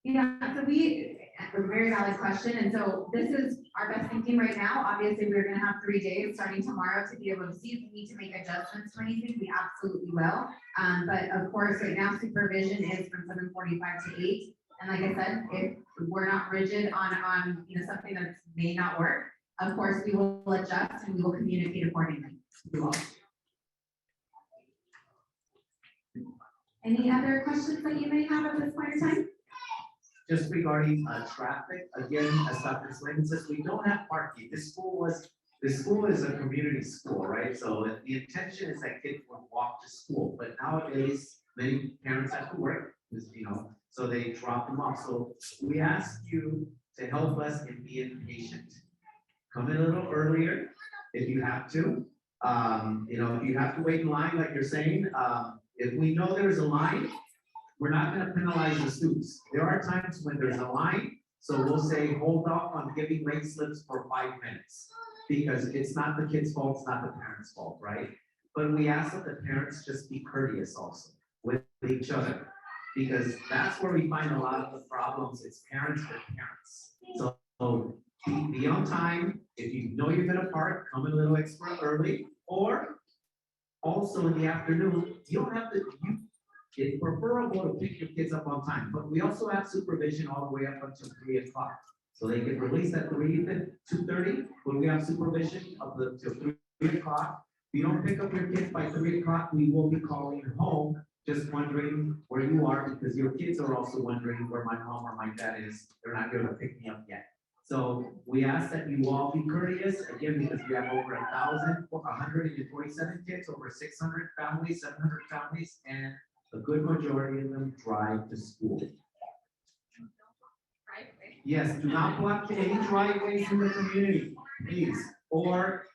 Yeah, so a very valid question. And so this is our best thinking right now. Obviously, we're going to have 3 days starting tomorrow to be able to see if we need to make adjustments to anything. We absolutely will. But of course, right now, supervision is from 7:45 to 8. And like I said, if we're not rigid on you know, something that may not work, of course, we will adjust and we will communicate accordingly. We will. Any other questions that you may have at this point in time? Just regarding traffic, again, as Dr. Slayton says, we don't have parking. This school is a community school, right? So the intention is that kids would walk to school, but nowadays, many parents have to work, you know, so they drop them off. So we ask you to help us in being patient. Come in a little earlier if you have to. You know, if you have to wait in line, like you're saying, if we know there's a line, we're not going to penalize the students. There are times when there's a line So we'll say, hold off on giving rate slips for 5 minutes. Because it's not the kid's fault, it's not the parents' fault, right? But we ask that the parents just be courteous also with each other. Because that's where we find a lot of the problems, it's parents with parents. So be on time. If you know you're gonna park, come a little extra early, or also in the afternoon, you don't have to, it's preferable to pick your kids up on time, but we also have supervision all the way up until 3 o'clock. So they get released at 2:30, but we have supervision up until 3 o'clock. If you don't pick up your kids by 3 o'clock, we will be calling you home, just wondering where you are, because your kids are also wondering where my mom or my dad is. They're not going to pick me up yet. So we ask that you all be courteous, again, because we have over 1,147 kids, over 600 families, 700 families, and a good majority of them drive to school. Yes, do not block any driveways in the community, please, or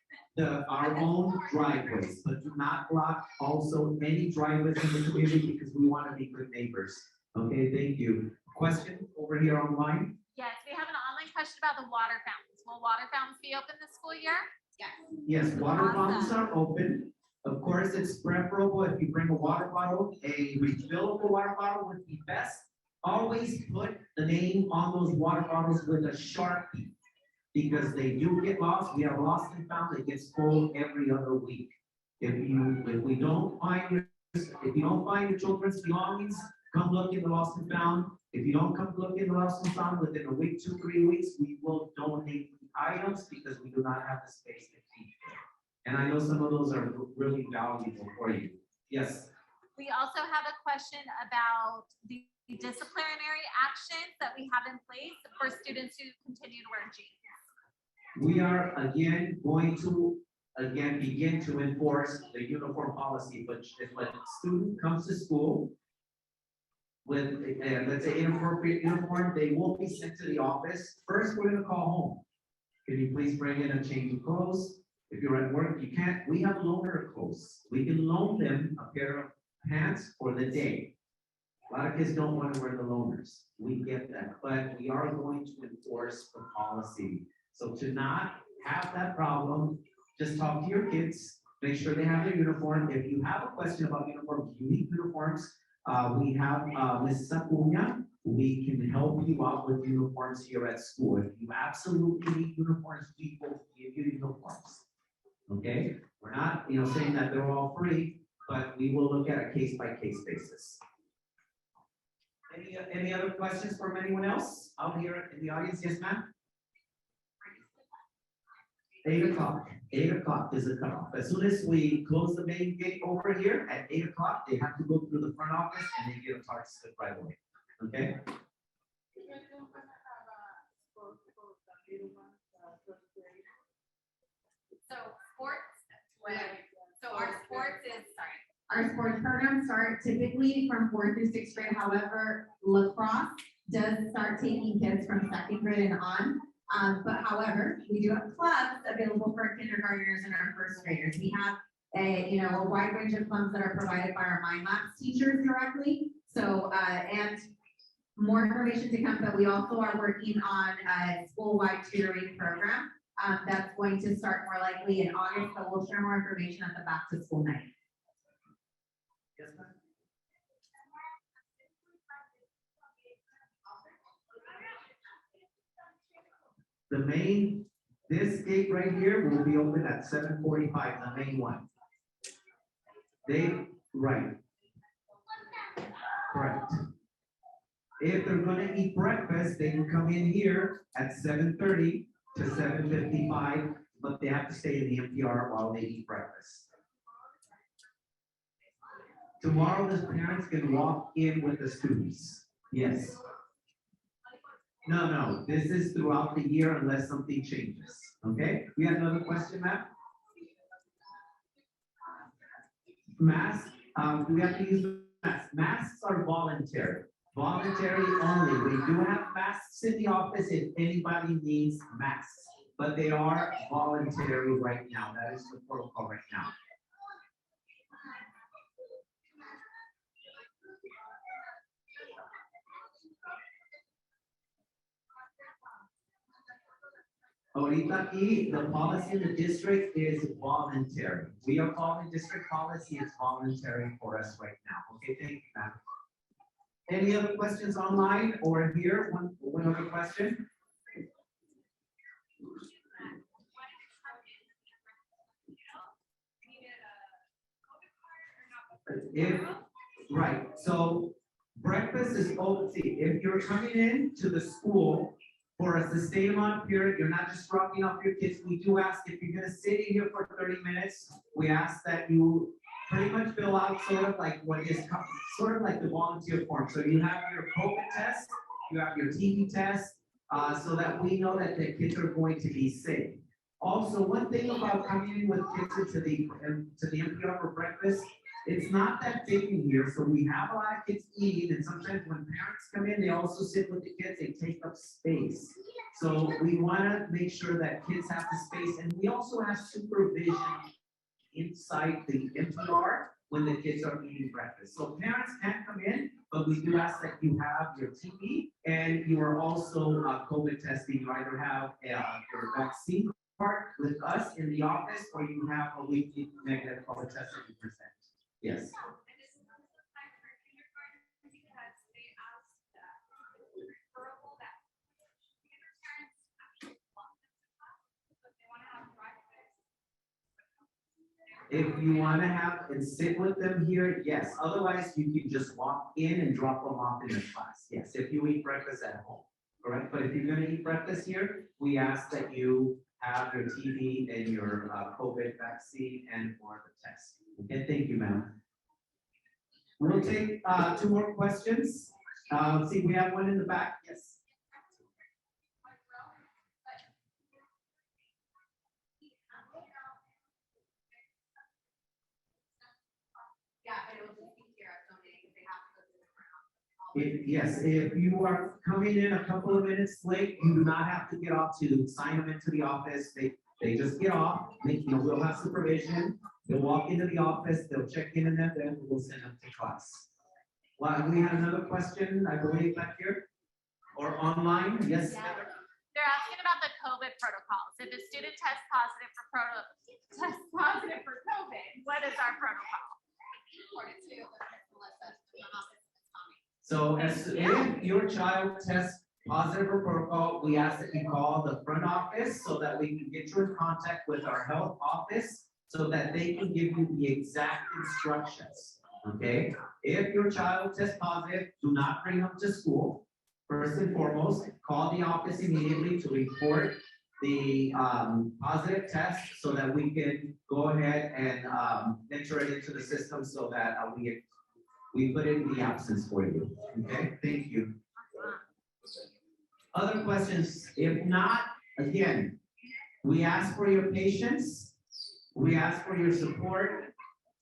our own driveways, but do not block also any driveways in the community because we want to be good neighbors. Okay, thank you. Question over here online? Yes, we have an online question about the water fountains. Will water fountains be open this school year? Yes. Yes, water fountains Awesome. are open. Of course, it's preferable if you bring a water bottle, a refillable water bottle would be best. Always put the name on those water bottles with a Sharpie because they do get lost. We have lost and found. It gets full every other week. If you don't find your children's belongings, come look in the lost and found. If you don't come look in the lost and found within a week, 2-3 weeks, we will donate the items because we do not have the space to keep them. And I know some of those are really valuable for you. Yes. We also have a question about the disciplinary actions that we have in place for students who continue to wear jeans. We are again going to begin to enforce the uniform policy, but if a student comes to school with let's say inappropriate uniform, they will be sent to the office. First, we're going to call home. Can you please bring in a change of clothes? If you're at work, you can't. We have loaner clothes. We can loan them a pair of pants for the day. A lot of kids don't want to wear the loaners. We get that, but we are going to enforce the policy. So to not have that problem, just talk to your kids, make sure they have their uniform. If you have a question about uniforms, unique uniforms, we have Ms. Sacuña. We can help you out with uniforms here at school. If you absolutely need uniforms, we will give you uniforms. Okay? We're not, saying that they're all free, but we will look at a case-by-case basis. Any other questions from anyone else out here in the audience? Yes, ma'am? 8 o'clock. 8 o'clock is the cutoff. As soon as we close the main gate over here at 8 o'clock, they have to go through the front office and they get a park slip right away. Okay? So our sports programs start typically from 4th through 6th grade. However, lacrosse does start taking kids from 2nd grade and on. But however, we do have clubs available for our kindergartners and our 1st graders. We have a wide range of clubs that are provided by our Mind Maps teachers directly. So and more information to come, but we also are working on a school-wide tutoring program that's going to start more likely in August, but we'll share more information at the back to school night. Yes, ma'am. This gate right here will be open at 7:45, the main one. Correct. If they're gonna eat breakfast, they can come in here at 7:30 to 7:55, but they have to stay in the MPR while they eat breakfast. Tomorrow, the parents can walk in with the students. Yes. No, this is throughout the year unless something changes, okay? We have another question, ma'am? Masks, do we have to use masks? Masks are voluntary only. We do have masks in the office if anybody needs masks, but they are voluntary right now. That is the protocol right now. Ahorita aquí, the policy in the district is voluntary. We are following district policy, it's voluntary for us right now. Okay, thank you, ma'am. Any other questions online or here? One other question? Right, so breakfast is open. See, if you're coming in to the school for a sustained amount period, you're not just dropping off your kids. We do ask if you're gonna sit in here for 30 minutes, we ask that you pretty much fill out sort of like sort of like the volunteer form. So you have your COVID test, you have your TB test, so that we know that the kids are going to be safe. Also, one thing about coming in with kids into the MPR for breakfast, it's not that big in here, so we have a lot of kids eating, and sometimes when parents come in, they also sit with the kids, they take up space. So we wanna make sure that kids have the space, and we also have supervision inside the MPR when the kids are eating breakfast. So parents can come in, but we do ask that you have your TB, and you are also COVID testing. You either have your vaccine card with us in the office, or you have a weekly negative COVID test that you present. Yes. And this is not the time for kindergarten because they asked that preferable that kindergartens actually want them to come, but they want to have drive-throughs. If you want to have and sit with them here, yes. Otherwise, you can just walk in and drop them off in the class. Yes, if you eat breakfast at home, correct? But if you're going to eat breakfast here, we ask that you have your TB and your COVID vaccine and or the test. And thank you, ma'am. We'll take 2 more questions. See, we have one in the back. Yes. Yeah, but it will just be here at Sunday because they have to go to the different. Yes, if you are coming in a couple of minutes late, you do not have to get off to sign them into the office. They just get off. We'll have supervision. They'll walk into the office, they'll check in, and then we'll send them to class. Well, we have another question, I believe, back here, or online. Yes. They're asking about the COVID protocols. If a student tests positive for COVID, what is our protocol? So if your child tests positive for protocol, we ask that you call the front office so that we can get you in contact with our health office so that they can give you the exact instructions, okay? If your child tests positive, do not bring them to school. First and foremost, call the office immediately to report the positive test so that we can go ahead and enter it into the system so that we put in the absence for you, okay? Thank you. Other questions? If not, again, we ask for your patience. We ask for your support.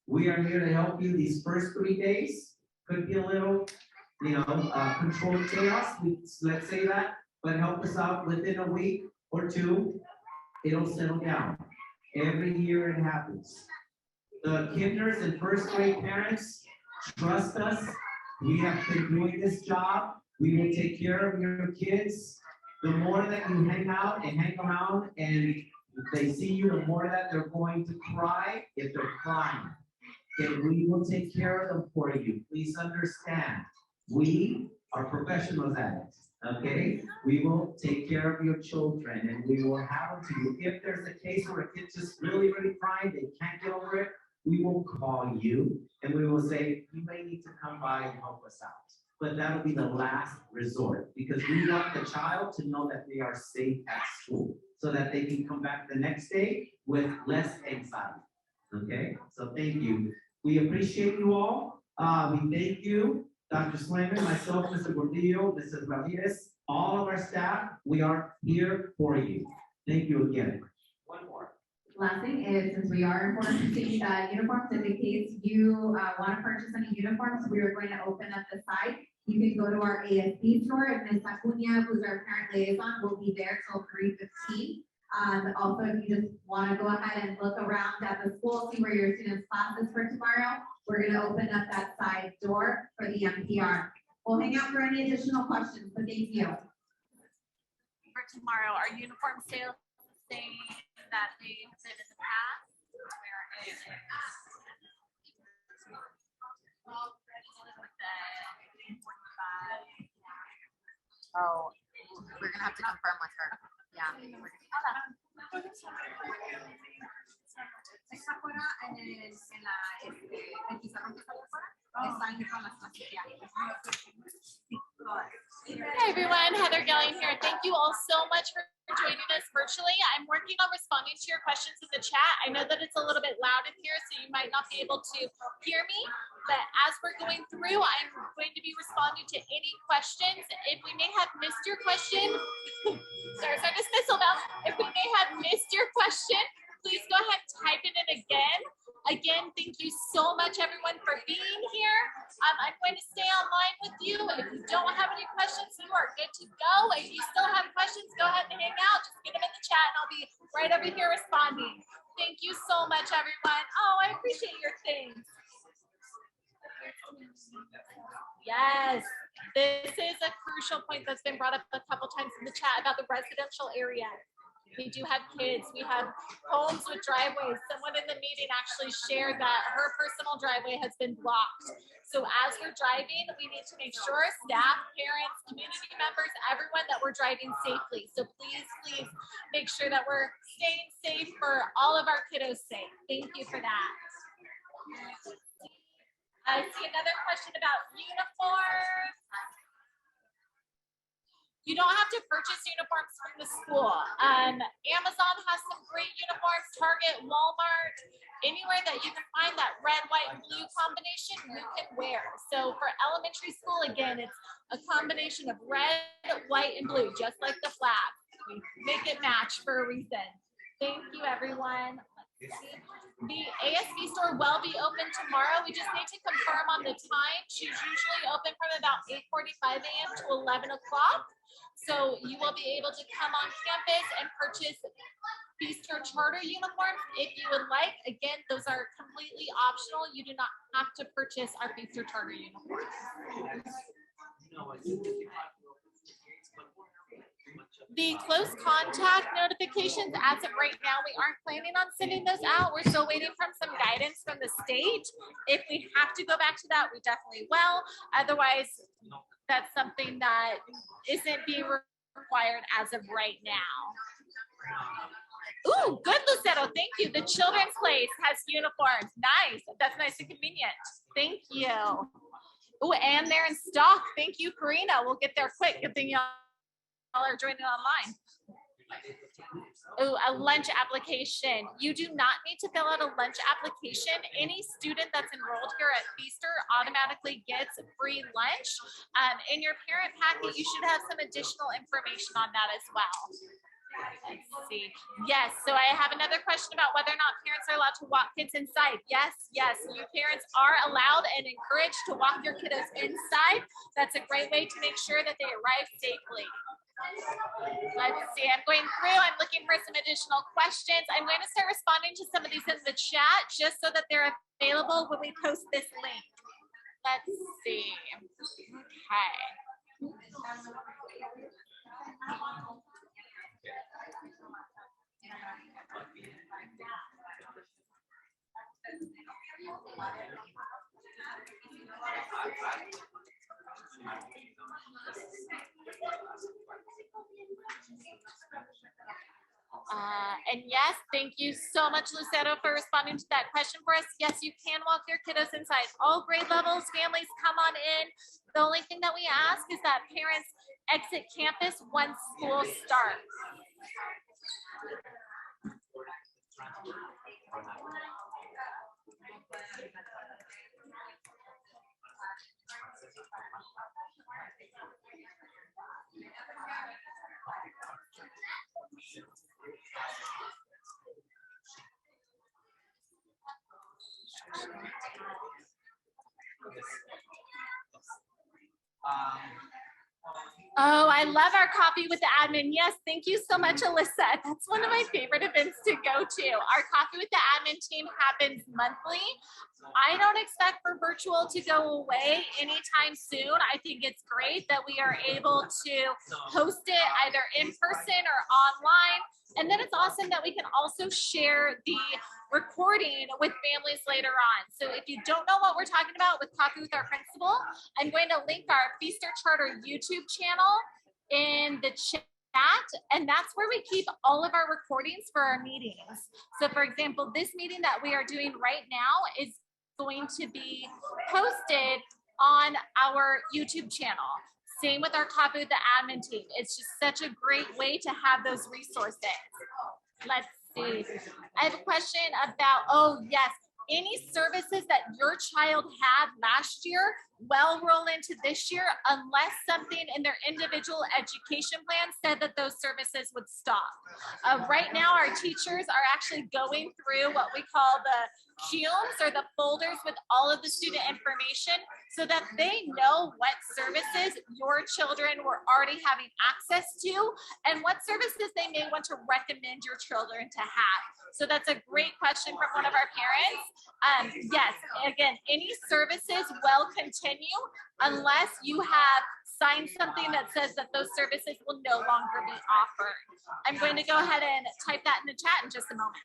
We are here to help you these first 3 days. Could be a little, controlled chaos, let's say that, but help us out within a week or 2. It'll settle down. Every year it happens. The kinders and first grade parents, trust us. We have been doing this job. We will take care of your kids. The more that you hang out and hang around and they see you, the more that they're going to cry if they're crying. Okay, we will take care of them for you. Please understand, we are professionals at it, okay? We will take care of your children and we will have them to you. If there's a case where a kid's just really, really crying, they can't get over it, we will call you and we will say, you may need to come by and help us out. But that'll be the last resort because we want the child to know that they are safe at school so that they can come back the next day with less anxiety. Okay, so thank you. We appreciate you all. We thank you, Dr. Slayman, myself, Mr. Gordillo, Mrs. Ramirez, all of our staff. We are here for you. Thank you again. One more. Last thing is, since we are purchasing uniforms, in the case you want to purchase any uniforms, we are going to open up the site. You can go to our ASB store, and Ms. Acuña, who's our parent liaison, will be there till 3:15. Also, if you just want to go ahead and look around at the school, see where your students' classes for tomorrow, we're going to open up that side door for the MPR. We'll hang out for any additional questions, but thank you. For tomorrow, our uniform sale something that they did in the past where it is Oh, we're gonna have to confirm with her. Yeah. Está afuera en la, el pizarrón que está allá afuera. Están con las clases ya. Hi everyone, Heather Gelling here. Thank you all so much for joining us virtually. I'm working on responding to your questions in the chat. I know that it's a little bit loud in here, so you might not be able to hear me, but as we're going through, I'm going to be responding to any questions. If we may have missed your question, sorry, it's our dismissal bell. If we may have missed your question, please go ahead and type it in again. Again, thank you so much, everyone, for being here. I'm going to stay online with you. If you don't have any questions, you are good to go. If you still have questions, go ahead and hang out. Just get them in the chat, and I'll be right over here responding. Thank you so much, everyone. Oh, I appreciate your things. Yes, this is a crucial point that's been brought up a couple times in the chat about the residential area. We do have kids, we have homes with driveways. Someone in the meeting actually shared that her personal driveway has been blocked. So as we're driving, we need to make sure staff, parents, community members, everyone, that we're driving safely. So please, please make sure that we're staying safe for all of our kiddos' sake. Thank you for that. I see another question about uniforms. You don't have to purchase uniforms from the school. Amazon has some great uniforms, Target, Walmart, anywhere that you can find that red, white, and blue combination, you can wear. So for elementary school, again, it's a combination of red, white, and blue, just like the flag. We make it match for a reason. Thank you, everyone. Let's see. The ASB store will be open tomorrow. We just need to confirm on the time. She's usually open from about 8:45 a.m. to 11 o'clock. So you will be able to come on campus and purchase Feaster Charter uniforms if you would like. Again, those are completely optional. You do not have to purchase our Feaster Charter uniforms. The close contact notifications, as of right now, we aren't planning on sending those out. We're still waiting for some guidance from the state. If we have to go back to that, we definitely will. Otherwise, that's something that isn't being required as of right now. Ooh, good, Lucero. Thank you. The children's place has uniforms. Nice. That's nice and convenient. Thank you. Ooh, and they're in stock. Thank you, Karina. We'll get there quick. Good thing y'all are joining online. Ooh, a lunch application. You do not need to fill out a lunch application. Any student that's enrolled here at Feaster automatically gets free lunch. In your parent packet, you should have some additional information on that as well. Let's see. Yes, so I have another question about whether or not parents are allowed to walk kids inside. Yes, yes, you parents are allowed and encouraged to walk your kiddos inside. That's a great way to make sure that they arrive safely. Let's see, I'm going through, I'm looking for some additional questions. I'm going to start responding to some of these in the chat just so that they're available when we post this link. Let's see. Okay. And yes, thank you so much, Lucero, for responding to that question for us. Yes, you can walk your kiddos inside. All grade levels, families, come on in. The only thing that we ask is that parents exit campus once school starts. Oh, I love our coffee with the admin. Yes, thank you so much, Alyssa. That's one of my favorite events to go to. Our coffee with the admin team happens monthly. I don't expect for virtual to go away anytime soon. I think it's great that we are able to host it either in person or online. And then it's awesome that we can also share the recording with families later on. So if you don't know what we're talking about with Coffee with Our Principal, I'm going to link our Feaster Charter YouTube channel in the chat. And that's where we keep all of our recordings for our meetings. So for example, this meeting that we are doing right now is going to be posted on our YouTube channel. Same with our Coffee with the Admin team. It's just such a great way to have those resources. Let's see. I have a question about, oh yes, any services that your child had last year will roll into this year unless something in their individual education plan said that those services would stop. Right now, our teachers are actually going through what we call the cubes or the folders with all of the student information so that they know what services your children were already having access to and what services they may want to recommend your children to have. So that's a great question from one of our parents. Yes, again, any services will continue unless you have signed something that says that those services will no longer be offered. I'm going to go ahead and type that in the chat in just a moment.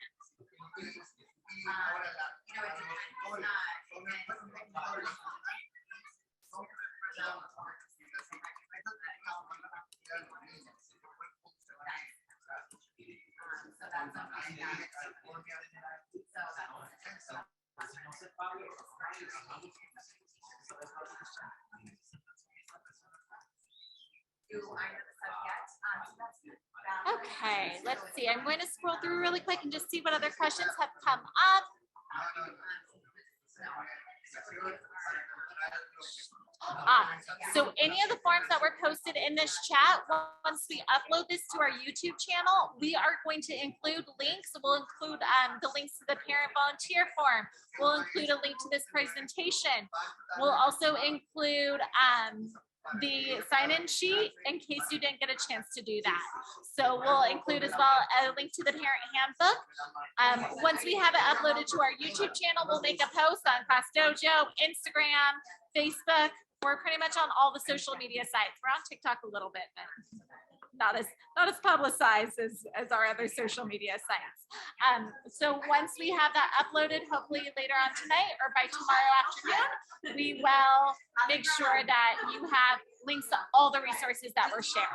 Okay, let's see. I'm going to scroll through really quick and just see what other questions have come up. So any of the forms that were posted in this chat, once we upload this to our YouTube channel, we are going to include links. We'll include the links to the parent volunteer form. We'll include a link to this presentation. We'll also include the sign-in sheet in case you didn't get a chance to do that. So we'll include as well a link to the parent handbook. Once we have it uploaded to our YouTube channel, we'll make a post on Class Dojo, Instagram, Facebook. We're pretty much on all the social media sites. We're on TikTok a little bit, but not as publicized as our other social media sites. So once we have that uploaded, hopefully later on tonight or by tomorrow afternoon, we will make sure that you have links to all the resources that we're sharing.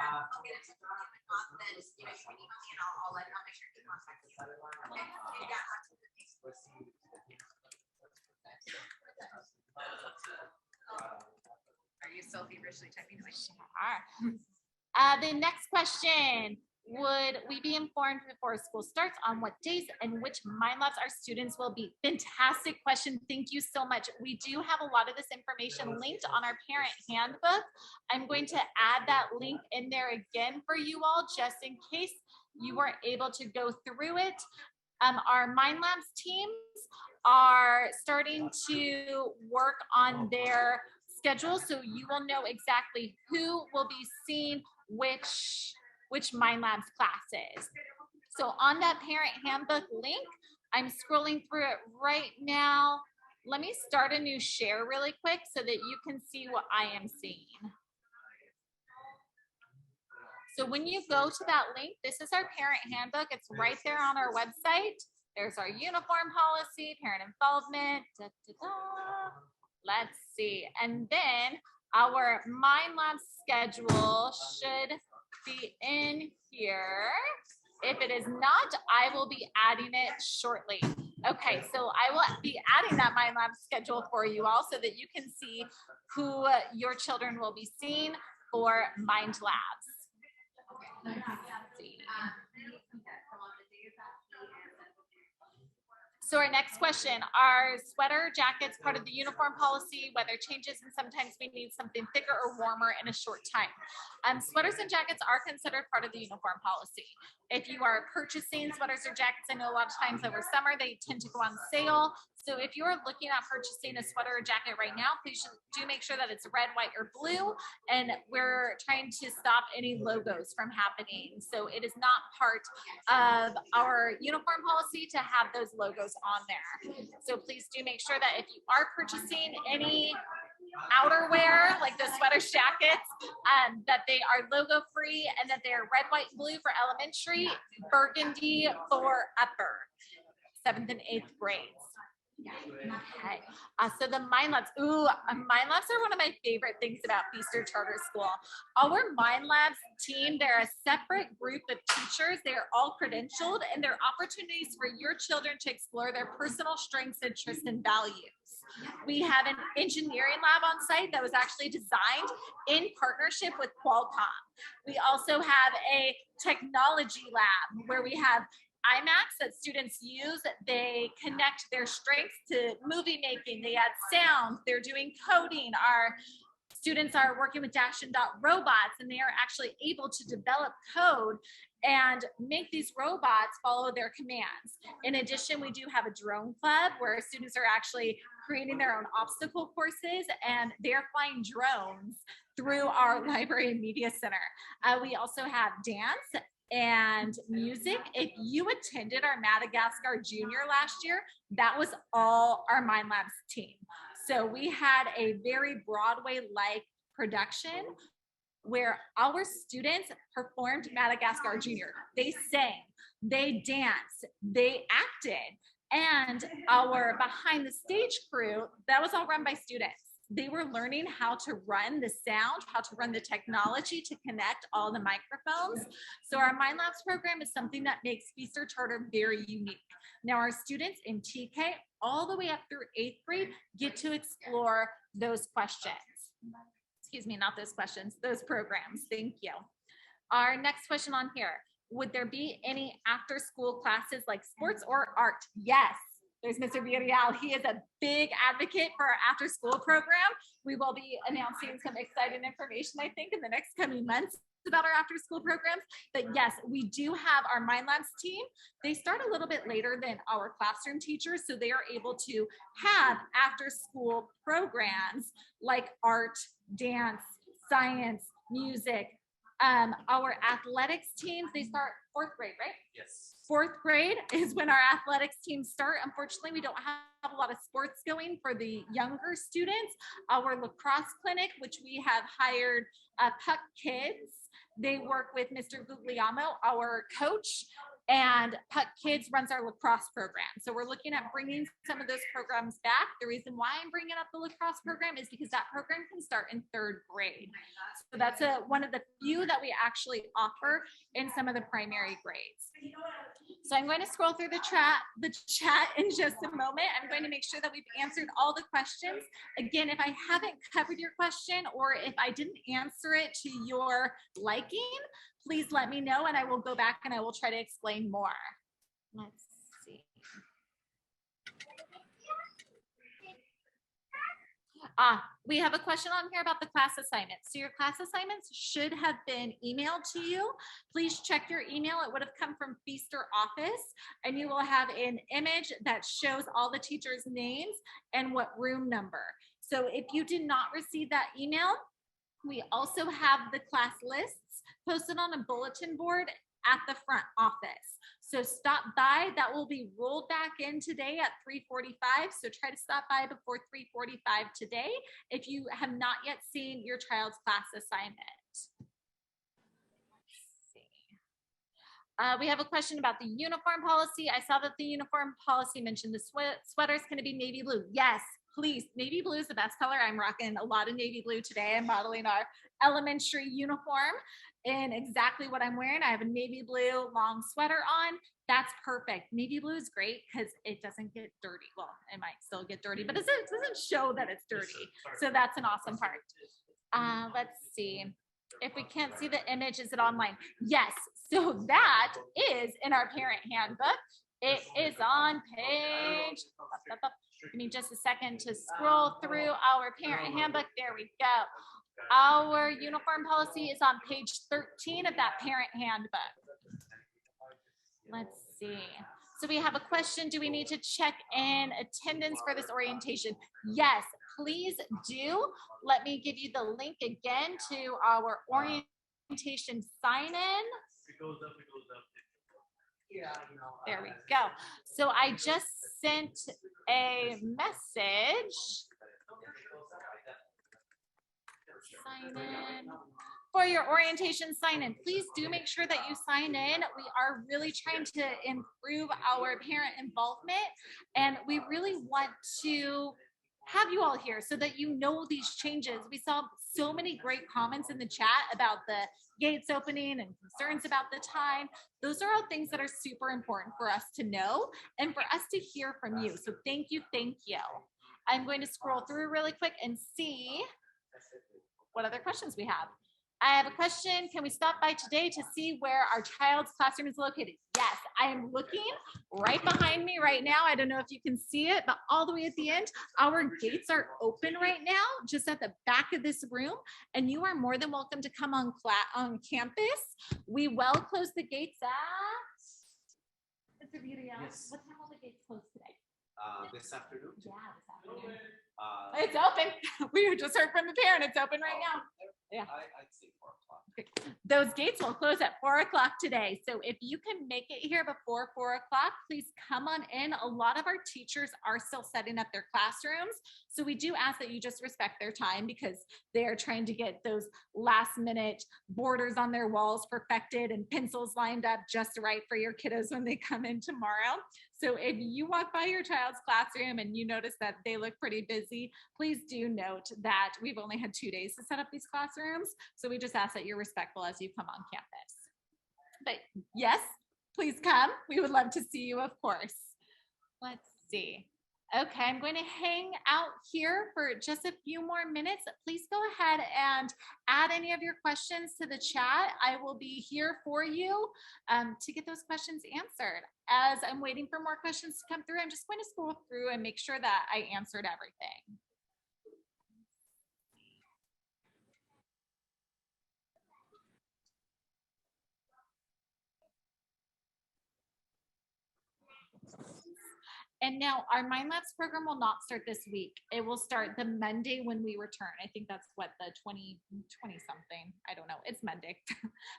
Are you still feverishly typing away? The next question, would we be informed before school starts on what days and which mind labs our students will be? Fantastic question. Thank you so much. We do have a lot of this information linked on our parent handbook. I'm going to add that link in there again for you all, just in case you weren't able to go through it. Our Mind Labs teams are starting to work on their schedule, so you will know exactly who will be seeing which Mind Labs classes. So on that parent handbook link, I'm scrolling through it right now. Let me start a new share really quick so that you can see what I am seeing. So when you go to that link, this is our parent handbook. It's right there on our website. There's our uniform policy, parent involvement, Let's see. And then our Mind Lab schedule should be in here. If it is not, I will be adding it shortly. Okay, so I will be adding that Mind Lab schedule for you all so that you can see who your children will be seeing for Mind Labs. Let's see. So our next question, are sweater jackets part of the uniform policy, weather changes, and sometimes we need something thicker or warmer in a short time? Sweaters and jackets are considered part of the uniform policy. If you are purchasing sweaters or jackets, I know a lot of times over summer, they tend to go on sale. So if you're looking at purchasing a sweater or jacket right now, please do make sure that it's red, white, or blue. And we're trying to stop any logos from happening. So it is not part of our uniform policy to have those logos on there. So please do make sure that if you are purchasing any outerwear, like the sweater jackets, that they are logo free and that they're red, white, and blue for elementary, burgundy for upper, 7th and 8th grades. Okay, so the Mind Labs. Ooh, Mind Labs are one of my favorite things about Feaster Charter School. Our Mind Labs team, they're a separate group of teachers. They're all credentialed, and they're opportunities for your children to explore their personal strengths, interests, and values. We have an engineering lab on site that was actually designed in partnership with Qualcomm. We also have a technology lab where we have IMAX that students use. They connect their strengths to movie making. They add sound. They're doing coding. Our students are working with Dash and Dot robots, and they are actually able to develop code and make these robots follow their commands. In addition, we do have a drone club where students are actually creating their own obstacle courses, and they're flying drones through our library and media center. We also have dance and music. If you attended our Madagascar Junior last year, that was all our Mind Labs team. So we had a very Broadway-like production where our students performed Madagascar Junior. They sang, they danced, they acted, and our behind the stage crew, that was all run by students. They were learning how to run the sound, how to run the technology to connect all the microphones. So our Mind Labs program is something that makes Feaster Charter very unique. Now our students in TK all the way up through 8th grade get to explore those questions. Excuse me, not those questions, those programs. Thank you. Our next question on here, would there be any after school classes like sports or art? Yes. There's Mr. Villarreal. He is a big advocate for our after school program. We will be announcing some exciting information, I think, in the next coming months about our after school programs. But yes, we do have our Mind Labs team. They start a little bit later than our classroom teachers, so they are able to have after school programs like art, dance, science, music. Our athletics teams, they start 4th grade, right? Yes. 4th grade is when our athletics teams start. Unfortunately, we don't have a lot of sports going for the younger students. Our lacrosse clinic, which we have hired Puck Kids, they work with Mr. Guglielmo, our coach, and Puck Kids runs our lacrosse program. So we're looking at bringing some of those programs back. The reason why I'm bringing up the lacrosse program is because that program can start in 3rd grade. So that's one of the few that we actually offer in some of the primary grades. So I'm going to scroll through the chat in just a moment. I'm going to make sure that we've answered all the questions. Again, if I haven't covered your question or if I didn't answer it to your liking, please let me know and I will go back and I will try to explain more. Let's see. We have a question on here about the class assignments. So your class assignments should have been emailed to you. Please check your email. It would have come from Feaster office and you will have an image that shows all the teachers' names and what room number. So if you did not receive that email, we also have the class lists posted on a bulletin board at the front office. So stop by. That will be rolled back in today at 3:45. So try to stop by before 3:45 today if you have not yet seen your child's class assignment. Let's see. We have a question about the uniform policy. I saw that the uniform policy mentioned the sweater is going to be navy blue. Yes, please. Navy blue is the best color. I'm rocking a lot of navy blue today. I'm modeling our elementary uniform in exactly what I'm wearing. I have a navy blue long sweater on. That's perfect. Navy blue is great because it doesn't get dirty. Well, it might still get dirty, but it doesn't show that it's dirty. So that's an awesome part. Let's see. If we can't see the image, is it online? Yes. So that is in our parent handbook. It is on page, give me just a second to scroll through our parent handbook. There we go. Our uniform policy is on page 13 of that parent handbook. Let's see. So we have a question. Do we need to check in attendance for this orientation? Yes, please do. Let me give you the link again to our orientation sign-in. It goes up. There we go. So I just sent a message. sign in. For your orientation sign in, please do make sure that you sign in. We are really trying to improve our parent involvement, and we really want to have you all here so that you know these changes. We saw so many great comments in the chat about the gates opening and concerns about the time. Those are all things that are super important for us to know and for us to hear from you. So thank you, thank you. I'm going to scroll through really quick and see what other questions we have. I have a question. Can we stop by today to see where our child's classroom is located? Yes, I am looking right behind me right now. I don't know if you can see it, but all the way at the end, our gates are open right now, just at the back of this room. And you are more than welcome to come on campus. We will close the gates at, Yes. what time will the gates close today? This afternoon. Yeah, this afternoon. Uh, It's open. We just heard from the parent. It's open right now. Yeah. I'd say 4 o'clock. Those gates will close at 4 o'clock today. So if you can make it here before 4 o'clock, please come on in. A lot of our teachers are still setting up their classrooms. So we do ask that you just respect their time because they are trying to get those last minute borders on their walls perfected and pencils lined up just right for your kiddos when they come in tomorrow. So if you walk by your child's classroom and you notice that they look pretty busy, please do note that we've only had 2 days to set up these classrooms. So we just ask that you're respectful as you come on campus. But yes, please come. We would love to see you, of course. Let's see. Okay, I'm going to hang out here for just a few more minutes. Please go ahead and add any of your questions to the chat. I will be here for you to get those questions answered. As I'm waiting for more questions to come through, I'm just going to scroll through and make sure that I answered everything. And now our Mind Labs program will not start this week. It will start the Monday when we return. I think that's what, the 20 something. I don't know. It's Monday.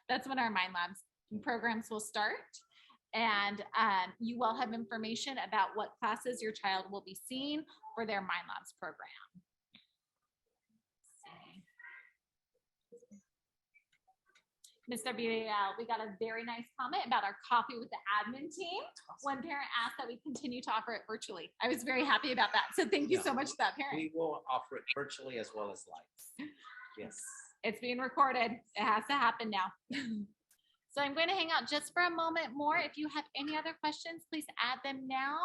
That's when our Mind Labs programs will start. And you will have information about what classes your child will be seeing for their Mind Labs program. Mr. BAL, we got a very nice comment about our coffee with the admin team. One parent asked that we continue to offer it virtually. I was very happy about that. So thank you so much to that parent. We will offer it virtually as well as live. Yes. It's being recorded. It has to happen now. So I'm going to hang out just for a moment more. If you have any other questions, please add them now.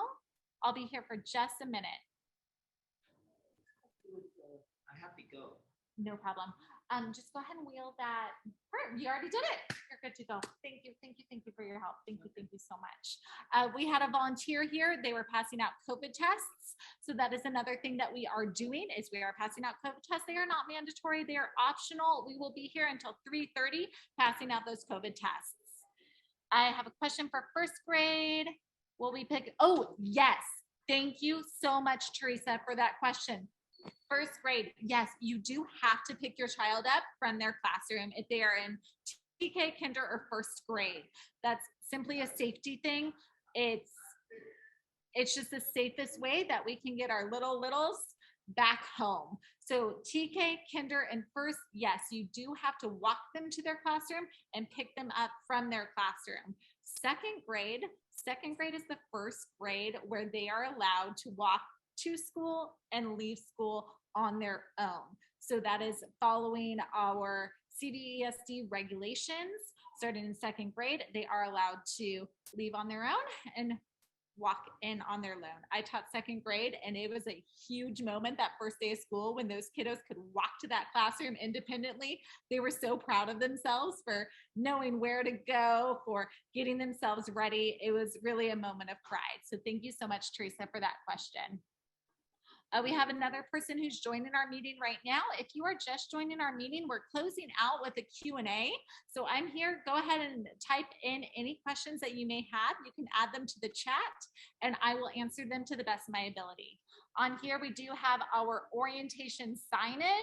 I'll be here for just a minute. I have to go. No problem. Just go ahead and wheel that. You already did it. You're good to go. Thank you. Thank you. Thank you for your help. Thank you. Thank you so much. We had a volunteer here. They were passing out COVID tests. So that is another thing that we are doing is we are passing out COVID tests. They are not mandatory. They are optional. We will be here until 3:30 passing out those COVID tests. I have a question for first grade. Will we pick? Oh, yes. Thank you so much, Teresa, for that question. First grade, yes, you do have to pick your child up from their classroom if they are in TK, kinder, or first grade. That's simply a safety thing. It's just the safest way that we can get our littles back home. So TK, kinder, and first, yes, you do have to walk them to their classroom and pick them up from their classroom. Second grade is the first grade where they are allowed to walk to school and leave school on their own. So that is following our CDESD regulations. Starting in second grade, they are allowed to leave on their own and walk in on their own. I taught second grade and it was a huge moment that first day of school when those kiddos could walk to that classroom independently. They were so proud of themselves for knowing where to go, for getting themselves ready. It was really a moment of pride. So thank you so much, Teresa, for that question. We have another person who's joining our meeting right now. If you are just joining our meeting, we're closing out with a Q&A. So I'm here. Go ahead and type in any questions that you may have. You can add them to the chat and I will answer them to the best of my ability. On here, we do have our orientation sign-in.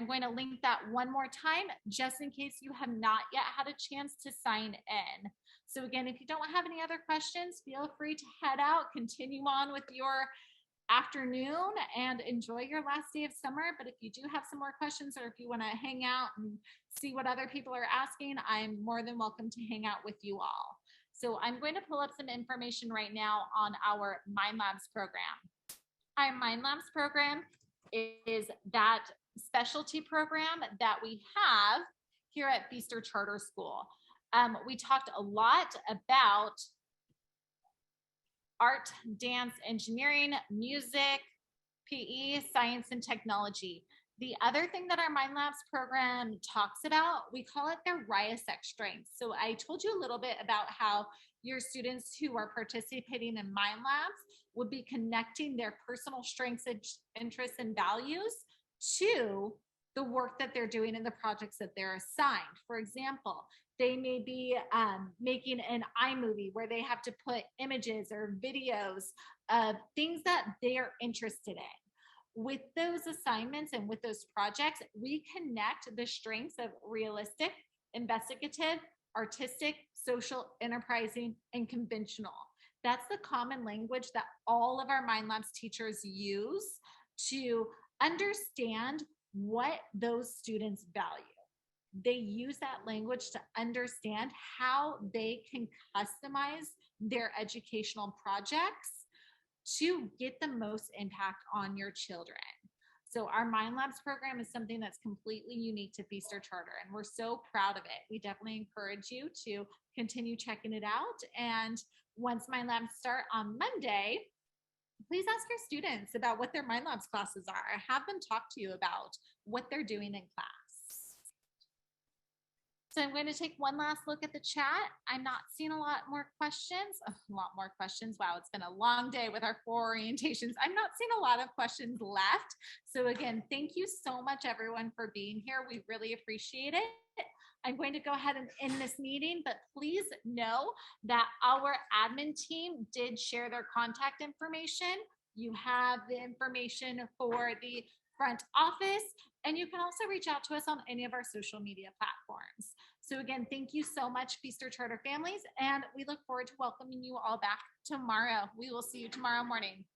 I'm going to link that one more time, just in case you have not yet had a chance to sign in. So again, if you don't have any other questions, feel free to head out, continue on with your afternoon and enjoy your last day of summer. But if you do have some more questions, or if you want to hang out and see what other people are asking, I'm more than welcome to hang out with you all. So I'm going to pull up some information right now on our Mind Labs program. Our Mind Labs program is that specialty program that we have here at Feaster Charter School. We talked a lot about art, dance, engineering, music, PE, science, and technology. The other thing that our Mind Labs program talks about, we call it their RIASEC strengths. So I told you a little bit about how your students who are participating in Mind Labs would be connecting their personal strengths, interests, and values to the work that they're doing in the projects that they're assigned. For example, they may be making an iMovie where they have to put images or videos of things that they are interested in. With those assignments and with those projects, we connect the strengths of realistic, investigative, artistic, social, enterprising, and conventional. That's the common language that all of our Mind Labs teachers use to understand what those students value. They use that language to understand how they can customize their educational projects to get the most impact on your children. So our Mind Labs program is something that's completely unique to Feaster Charter, and we're so proud of it. We definitely encourage you to continue checking it out. And once Mind Labs start on Monday, please ask your students about what their Mind Labs classes are. Have them talk to you about what they're doing in class. So I'm going to take one last look at the chat. I'm not seeing a lot more questions. Wow, it's been a long day with our 4 orientations. I'm not seeing a lot of questions left. So again, thank you so much everyone for being here. We really appreciate it. I'm going to go ahead and end this meeting, but please know that our admin team did share their contact information. You have the information for the front office, and you can also reach out to us on any of our social media platforms. So again, thank you so much, Feaster Charter families, and we look forward to welcoming you all back tomorrow. We will see you tomorrow morning.